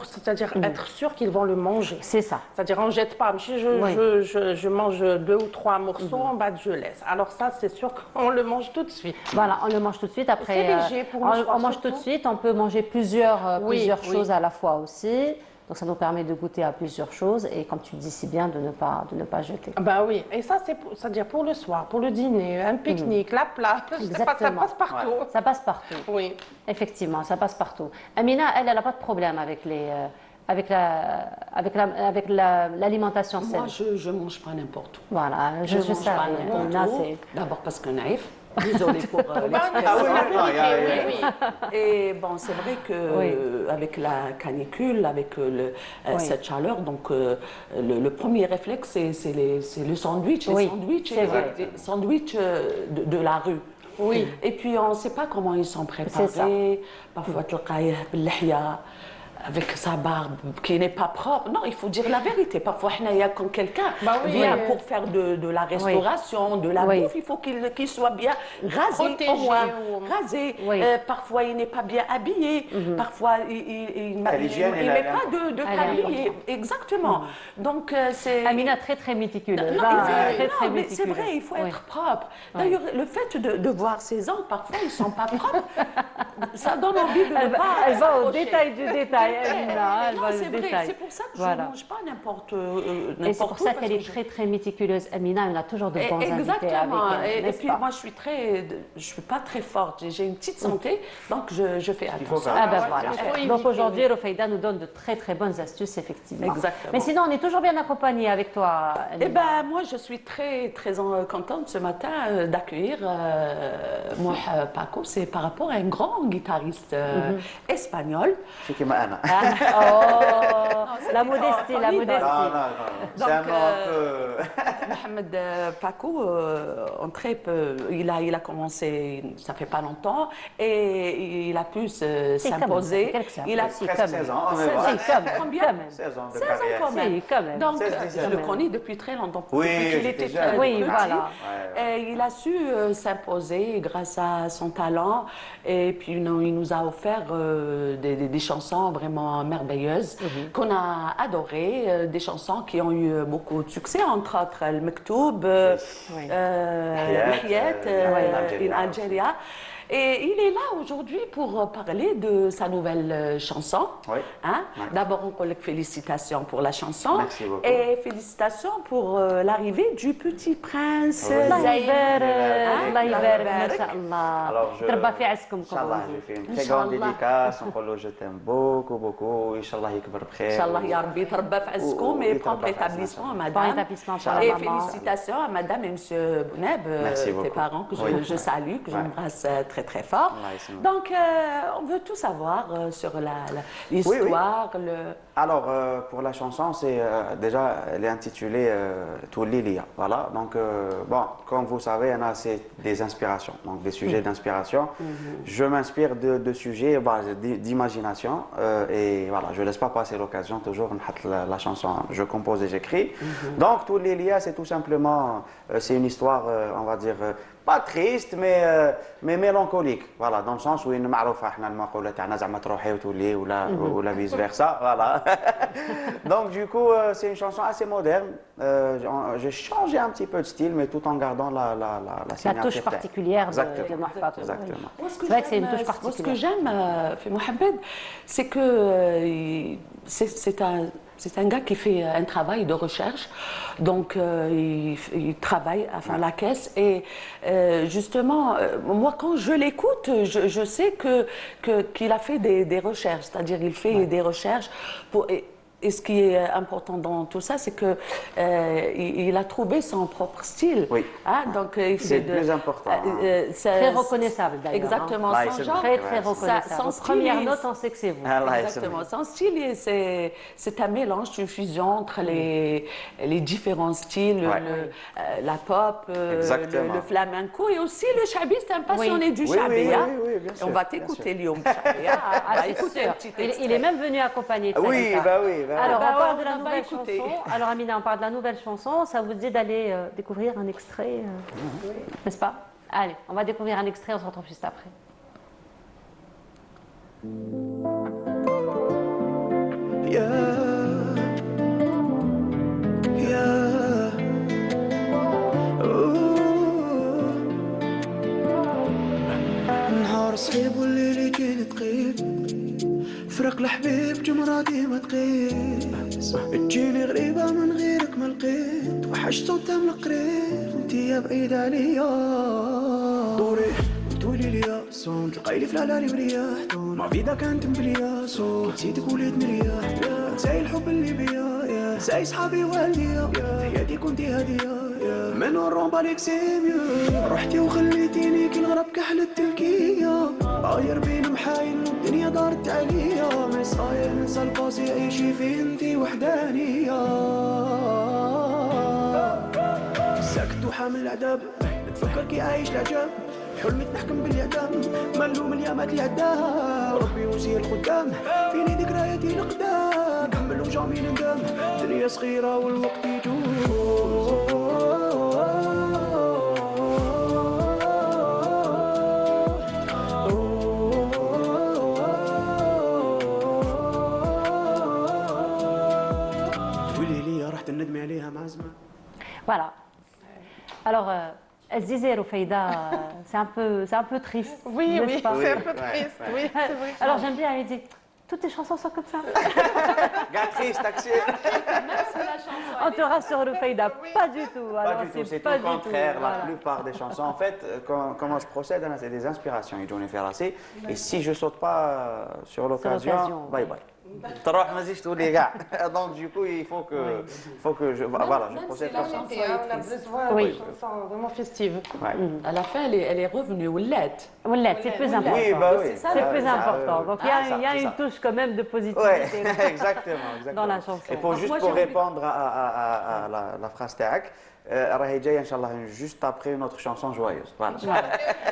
c'est-à-dire être sûr qu'ils vont le manger. C'est ça. C'est-à-dire on ne jette pas. Je mange 2 ou 3 morceaux, en bas je laisse. Alors ça, c'est sûr qu'on le mange tout de suite. Voilà, on le mange tout de suite. Après, c'est léger pour le soir, on mange tout de suite. On peut manger plusieurs choses à la fois aussi. Donc ça nous permet de goûter à plusieurs choses et comme tu le dis si bien, de ne pas jeter. Bah oui, et ça c'est-à-dire pour le soir, pour le dîner, un pique-nique, la plage, ça passe partout. Ouais. Ça passe partout. Oui. Effectivement, ça passe partout. Amina, elle n'a pas de problème avec l'alimentation saine. Moi, je ne mange pas n'importe où. Voilà, je mange sais. pas n'importe où. D'abord parce que naïf. Désolée pour l'expression. Et bon, c'est vrai que avec la canicule, avec cette chaleur, donc le premier réflexe, c'est le sandwich. Les sandwichs de la rue. Oui. Et puis on ne sait pas comment ils sont préparés. Parfois, avec sa barbe qui n'est pas propre. Non, il faut dire la vérité. Parfois, quand quelqu'un vient pour faire de la restauration, de la bouffe, il faut qu'il soit bien rasé, protégé, au moins. Rasé. Parfois, il n'est pas bien habillé. Parfois, il ne met pas de tablier. Exactement. Donc, c'est... Amina, très méticuleuse. Mais c'est vrai, il faut être propre. D'ailleurs, le fait de voir ses ongles, parfois, ils ne sont pas propres. Ça donne envie de ne pas... Elle va au détail du détail. C'est vrai, c'est pour ça que je ne mange pas n'importe où. Et c'est pour ça qu'elle est très méticuleuse. Amina, on a toujours de bons invités avec elle. Et puis moi, je suis pas très forte. J'ai une petite santé, donc je fais attention. Ah ben voilà. Donc aujourd'hui, Rufeyda nous donne de très bonnes astuces, effectivement. Exactement. Mais sinon, on est toujours bien accompagnés avec toi, Amina. Eh ben moi, je suis très contente ce matin d'accueillir Paco. C'est par rapport à un grand guitariste espagnol. La modestie. Non. C'est un nom un peu... Mohamed Paco, il a commencé, ça fait pas longtemps, et il a pu s'imposer. Il a presque 16 ans. Combien? 16 ans de 16 ans quand même. Donc, je le connais depuis très longtemps. Oui, il était jeune. Oui, voilà. Et il a su s'imposer grâce à son talent. Et puis, il nous a offert des chansons vraiment merveilleuses qu'on a adorées, des chansons qui ont eu beaucoup de succès, entre autres Le Mektoub, Hayat, in Algeria. Et il est là aujourd'hui pour parler de sa nouvelle chanson. Oui. Hein? D'abord, on collecte félicitations pour la chanson. Merci beaucoup. Et félicitations pour l'arrivée du petit prince Oui. Zahir. Allah يبارك ما شاء الله. Alors, تربى في عزكم Inch'Allah, j'ai fait une très grande dédicace. On dit je t'aime beaucoup. Inch'Allah, يكبر بخير. Inch'Allah, ya Rabbi, تربى في عزكم et prendre l'établissement, madame. Et félicitations à madame et monsieur Bouneb, tes parents, que je salue, que j'embrasse très fort. Donc, on veut tout savoir sur l'histoire. Alors, pour la chanson, c'est déjà, elle est intitulée Toulilia. Voilà. Donc, bon, comme vous savez, c'est des inspirations, donc des sujets d'inspiration. Je m'inspire de sujets d'imagination et voilà, je ne laisse pas passer l'occasion toujours la chanson. Je compose et j'écris. Donc, Toulilia, c'est tout simplement, c'est une histoire, on va dire, pas triste, mais mélancolique. Voilà, dans le sens où il nous ou la vice versa. Voilà. Donc, du coup, c'est une chanson assez moderne. J'ai changé un petit peu de style, mais tout en gardant la touche particulière de Mohamed. Exactement. C'est vrai que c'est une touche particulière. Ce que j'aime chez Mohamed, c'est que c'est un gars qui fait un travail de recherche, donc il travaille à faire la caisse et justement, moi quand je l'écoute, je sais qu'il a fait des recherches, c'est-à-dire il fait des recherches pour... Et ce qui est important dans tout ça, c'est qu'il a trouvé son propre style. Oui. Hein? Donc, c'est le plus important. Très reconnaissable d'ailleurs. Exactement. Hein. Son genre, très reconnaissable. Première note, on sait que c'est vous. Exactement. Son style, c'est un mélange, une fusion entre les différents styles, la pop, le flamenco et aussi le chabi. C'est un passionné du chabi. On va t'écouter, Lyon. Il est même venu accompagner de oui. Alors, on parle de la nouvelle chanson. Alors, Amina, on parle de la nouvelle chanson. Ça vous dit d'aller découvrir un extrait, n'est-ce pas? Allez, on va découvrir un extrait, on se retrouve juste après. نهار صحيب والليل يجيني ثقيل فرق الحبيب جمراتي ما تقيس تجيني غريبة من غيرك ما لقيت وحشت وانت من القريب وانتي بعيدة عليا دوري تقولي لي صون تلقايلي في العلالي مرياح ما فيدا كانت مبليا صون نسيتك وليت مرياح زي الحب اللي بيا زي صحابي والديا حياتي كنتي هادية من وراهم بالك سيميو رحتي وخليتيني كي نغرب كحلة تلكية طاير بين محاين والدنيا دارت عليا ما صاير ننسى الباصي عيشي في انتي وحدانية ساكت وحامل العذاب نتفكر كي عايش العجاب حلمي نحكم بالاعدام ملوم اليامات العدام ربي وزير القدام فيني ذكرياتي القدام كمل وجامي ندم دنيا صغيرة والوقت يجوز Voilà. Alors, elle se disait, Rufeida, c'est un peu triste. Oui, oui, pas c'est un peu triste. Oui, c'est vrai. Alors, j'aime bien, elle dit, toutes tes chansons sont comme ça. Gars triste, taxi. On te rassure, Rufeida, pas du tout. Pas Alors, du tout, c'est tout pas le du tout, contraire. La voilà. plupart des chansons, en fait, comment je procède, c'est des inspirations. Et si je saute pas sur l'occasion, bye bye. Donc du coup, il faut que je procède comme ça. On a besoin de chansons vraiment festives. À la fin, elle est revenue au LED. Au LED, c'est plus important. Oui, bah oui. C'est plus important. Donc il y a une touche quand même de positivité exactement. dans la chanson. Et pour répondre à la phrase TAC, راهي جايه ان شاء الله juste après une autre chanson joyeuse. Voilà.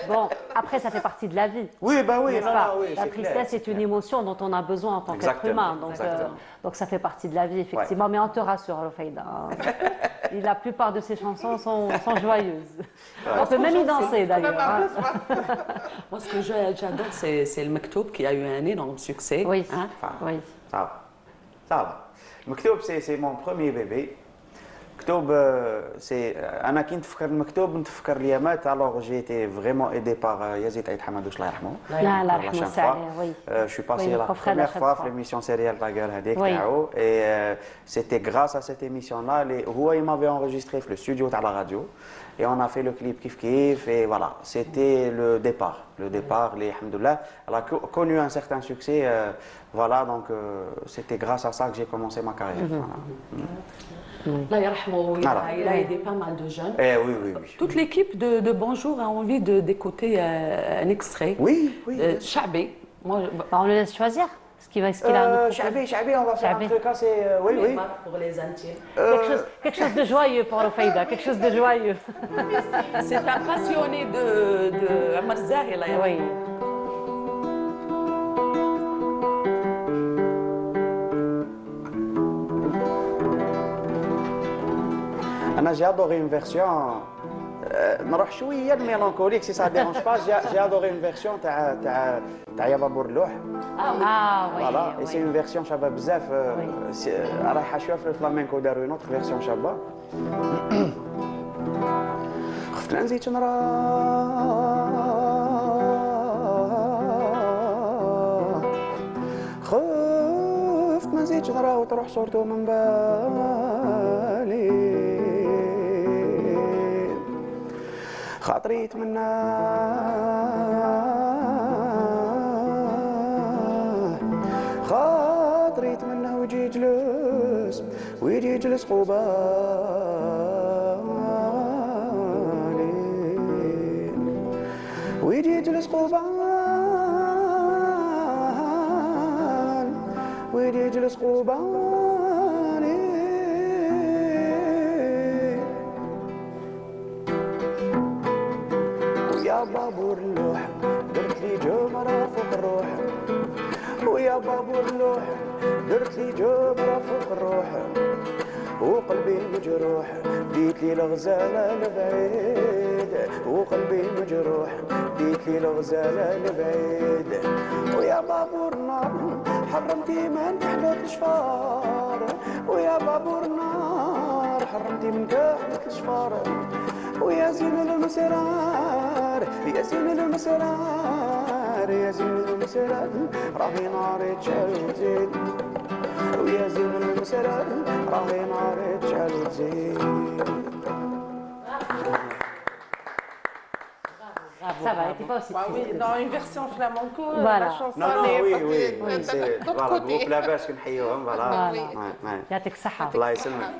Bon, après ça fait partie de la vie. Oui, bah oui, la tristesse est une émotion dont on a besoin en tant qu'être humain. Donc ça fait partie de la vie effectivement. Mais on te rassure, Rufeida. La plupart de ces chansons sont joyeuses. On peut même y danser d'ailleurs. Moi, ce que j'adore, c'est le Mektoub qui a eu un énorme succès. Oui. Oui. Ça va. Mektoub, c'est mon premier bébé. Mektoub, c'est أنا كنت نفكر المكتوب نتفكر اليامات. Alors j'ai été vraiment aidé par Yazid Aïd Hamadouche الله يرحمه. Je suis passé la première fois في l'émission Serial Ta Gueule هذيك تاعو et c'était grâce à cette émission là هو il m'avait enregistré في le studio تاع la radio et on a fait le clip kif kif et voilà, c'était le départ les alhamdoulilah, elle a connu un certain succès voilà, donc c'était grâce à ça que j'ai commencé ma carrière. Là, il a aidé pas mal de jeunes. Oui. Toute l'équipe de Bonjour a envie d'écouter un extrait. Oui. Chabi. On le laisse choisir. Qu'il a Chabi, on va faire un truc assez... Oui. Pour les intimes. Quelque chose de joyeux pour Rufeida, quelque chose de joyeux. C'est un passionné de Amar Zahila. Oui. J'ai adoré une version. نروح شويه الميلانكوليك سي سا ديرونج با. J'ai adoré une version تاع يا بابور اللوح. Voilà, et c'est une version شابه بزاف. رايحه شويه في الفلامينكو داروا une autre version شابه. خفت لا نزيد نرى خفت ما نزيدش نرى وتروح صورته من بالي خاطري يتمنى ويجي يجلس قبالي ويجي يجلس قبالي ويا بابور اللوح درت لي جمرة فوق الروح ويا بابور اللوح درت لي جمرة فوق الروح وقلبي مجروح ديت لي الغزالة لبعيد وقلبي مجروح ديت كي الغزالة البعيد ويا بابور النار حرمتي من كحلة الشفار ويا بابور النار حرمتي من كحلة الشفار ويا زين المسرار يا زين المسرار يا زين المسرار راهي ناري تشعل وتزيد ويا زين المسرار راهي ناري تشعل وتزيد. Ça va, elle n'était pas aussi Oui, dans une version flamenco, voilà. la chanson Non, non, est oui, pas- oui, oui, c'est d'autre voilà, côté. groupe Labas كنحيوهم voilà. يعطيك الصحة. الله يسلمك.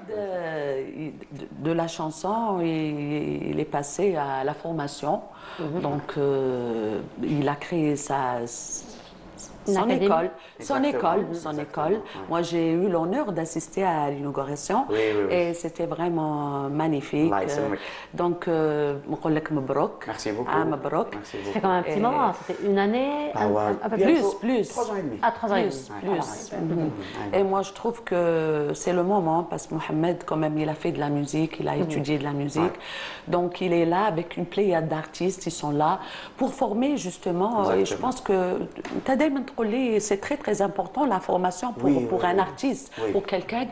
De la chanson, il est passé à la formation. Donc, il a créé son école. Son école. Moi, j'ai eu l'honneur d'assister à l'inauguration et c'était vraiment magnifique. Donc, merci beaucoup. Mabrouk. C'était quand même un petit moment, c'était une année, un peu plus. 3 ans et demi. Ah, 3 ans et demi. Plus. Et moi, je trouve que c'est le moment parce que Mohamed, quand même, il a fait de la musique, il a étudié de la musique. Donc, il est là avec une pléiade d'artistes, ils sont là pour former justement. Et je pense que c'est très très important la formation pour un artiste, pour quelqu'un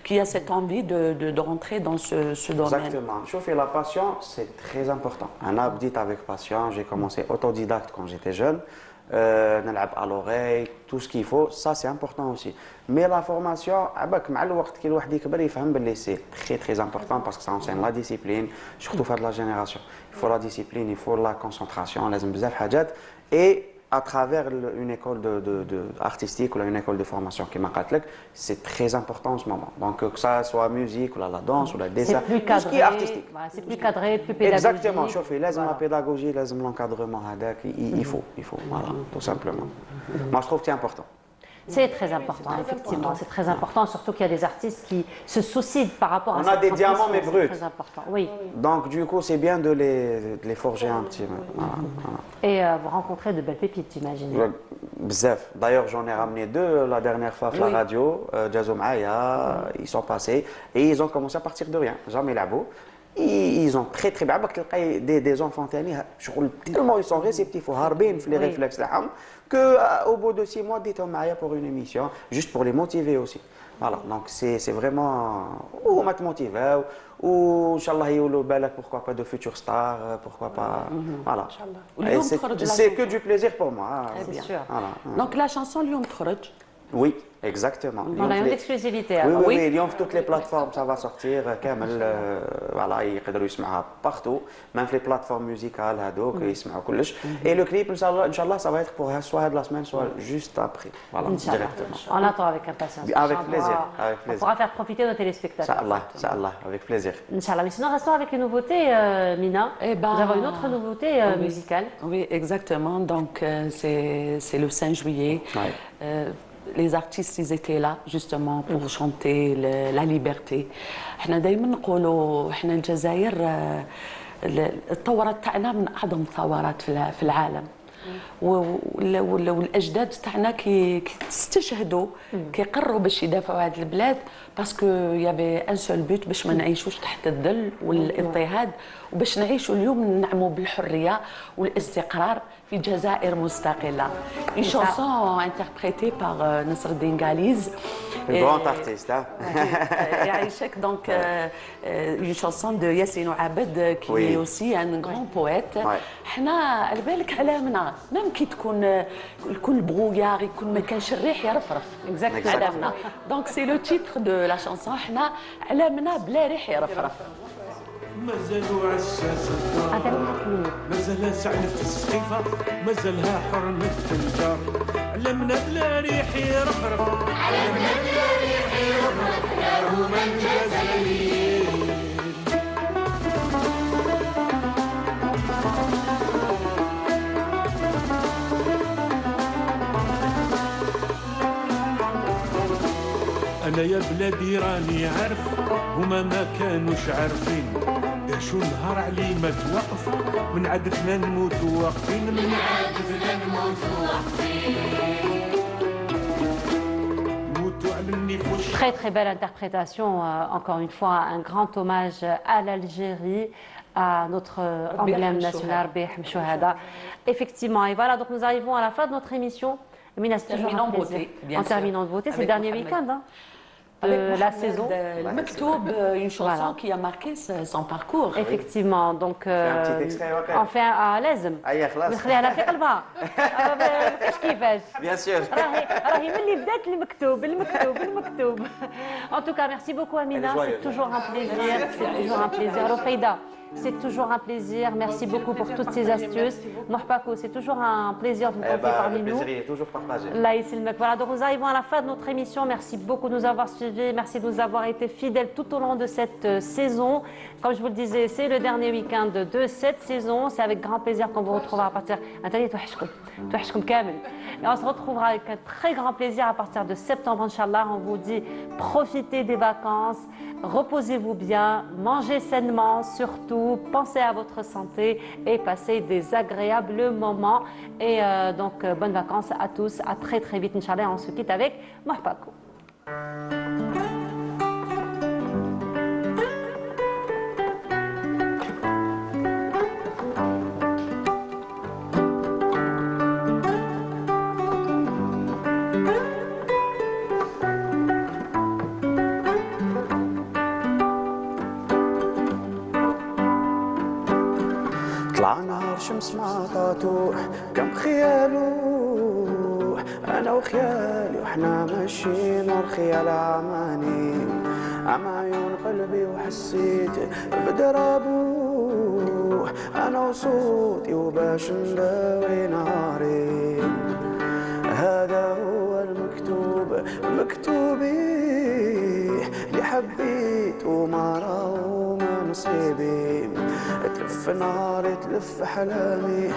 qui a cette envie de rentrer dans ce domaine. Exactement. Chauffer la passion, c'est très important. Un abdit avec passion. J'ai commencé autodidacte quand j'étais jeune. نلعب à l'oreille, tout ce qu'il faut, ça c'est important aussi. Mais la formation, مع الوقت كي الواحد يكبر يفهم باللي c'est très très important parce que ça enseigne la discipline, surtout faire de la génération. Il faut la discipline, il faut la concentration, لازم بزاف حاجات. Et à travers une école artistique ou une école de formation qui m'a dit, c'est très important en ce moment. Donc que ça soit musique ou la danse ou la dessin, tout ce qui est artistique. Voilà, c'est plus cadré, plus pédagogique. Exactement, chauffer, la pédagogie, l'encadrement, il faut, voilà, tout simplement. Moi je trouve que c'est important. C'est très important, effectivement. C'est très important, surtout qu'il y a des artistes qui se soucient par rapport à On cette a des diamants mais bruts. C'est très important, oui. Donc du coup, c'est bien de les forger un petit peu. Voilà. Et vous rencontrez de belles pépites, j'imagine. Bzaf. D'ailleurs, j'en ai ramené 2 la dernière fois à la radio. Jazo Maaya, ils sont passés et ils ont commencé à partir de rien. Jamais labo. Ils ont très très bien des enfants tellement ils sont réceptifs aux harbin, les réflexes qu'au bout de 6 mois, dites-moi Maaya pour une émission, juste pour les motiver aussi. Voilà, donc c'est vraiment ou ma te motiver ou Inch'Allah يولوا بالك pourquoi pas de futurs stars, pourquoi pas voilà. C'est que du plaisir pour moi. C'est sûr. Voilà. Donc la chanson اليوم تخرج. Oui, exactement. On a une exclusivité. Oui, اليوم في toutes les plateformes ça va sortir كامل voilà يقدروا يسمعوها partout, même les plateformes musicales هذوك يسمعوا كلش. Et le clip Inch'Allah ça va être pour soit de la semaine soit juste après. Voilà, directement. On l'attend avec impatience. Avec plaisir, avec plaisir. On pourra faire profiter nos téléspectateurs. Inch'Allah, avec plaisir. Inch'Allah. Mais sinon, restons avec une nouveauté, Mina. Nous avons une autre nouveauté musicale. Oui, exactement. Donc, c'est le 5 juillet. Les artistes, ils étaient là justement pour chanter la liberté. احنا دايما نقولوا احنا الجزائر الثورات تاعنا من اعظم الثورات في العالم. والاجداد تاعنا كيستشهدوا كيقروا باش يدافعوا هذه البلاد باسكو يافي ان سول بوت باش ما نعيشوش تحت الذل والاضطهاد وباش نعيشوا اليوم نعموا بالحريه والاستقرار في جزائر مستقله. Une chanson interprétée par Nasreddine Ghaliz. Un grand artiste, hein. يعيشك donc une chanson de Yassine Ouabed qui est aussi un grand poète. حنا على بالك علامنا ميم كي تكون البغويار يكون ما كانش الريح يرفرف علامنا. Donc c'est le titre de la chanson حنا علامنا بلا ريح يرفرف. مازالوا عشاش الدار مازالها سعلة السقيفة مازالها حرمة الجار علمنا بلا ريح يرفرف علمنا بلا ريح يرفرف يا هما الجزائريين. أنا يا بلادي راني عارف هما ما كانوش عارفين داشوا النهار علي ما توقف من عادتنا نموت واقفين من عادتنا نموت واقفين نموتوا على النفوس. Très très belle interprétation, encore une fois un grand hommage à l'Algérie, à notre emblème national. Effectivement, et voilà, donc nous arrivons à la fin de notre émission. Mina, c'est toujours un plaisir. En terminant de beauté, c'est le dernier week-end de la saison. Le Mektoub, une chanson qui a marqué son parcours. Effectivement, donc on fait à l'aise. نخليها في قلبها. مش كيفاش. Bien sûr. راهي ملي بدات المكتوب. En tout cas, merci beaucoup Amina, c'est toujours un plaisir. Rofeida, c'est toujours un plaisir. Merci beaucoup pour toutes ces astuces. Mohpako, c'est toujours un plaisir de vous confier parmi nous. Le plaisir est toujours partagé. Voilà, donc nous arrivons à la fin de notre émission. Merci beaucoup de nous avoir suivis. Merci de nous avoir été fidèles tout au long de cette saison. Comme je vous le disais, c'est le dernier week-end de cette saison. C'est avec grand plaisir qu'on vous retrouvera à partir. Et on se retrouvera avec un très grand plaisir à partir de septembre, Inch'Allah. On vous dit profitez des vacances, reposez-vous bien, mangez sainement, surtout, pensez à votre santé et passez des agréables moments. Et donc, bonnes vacances à tous. À très très vite, Inch'Allah. On se quitte avec Mohpako. طلع نهار شمس معطاتو كم خيالو انا وخيالي وحنا ماشيين والخيال عماني عم عيون قلبي وحسيت بدرابو انا وصوتي وباش نداوي نهاري هذا هو المكتوب مكتوبي اللي حبيت وما راهو نصيبي تلف نهاري تلف أحلامي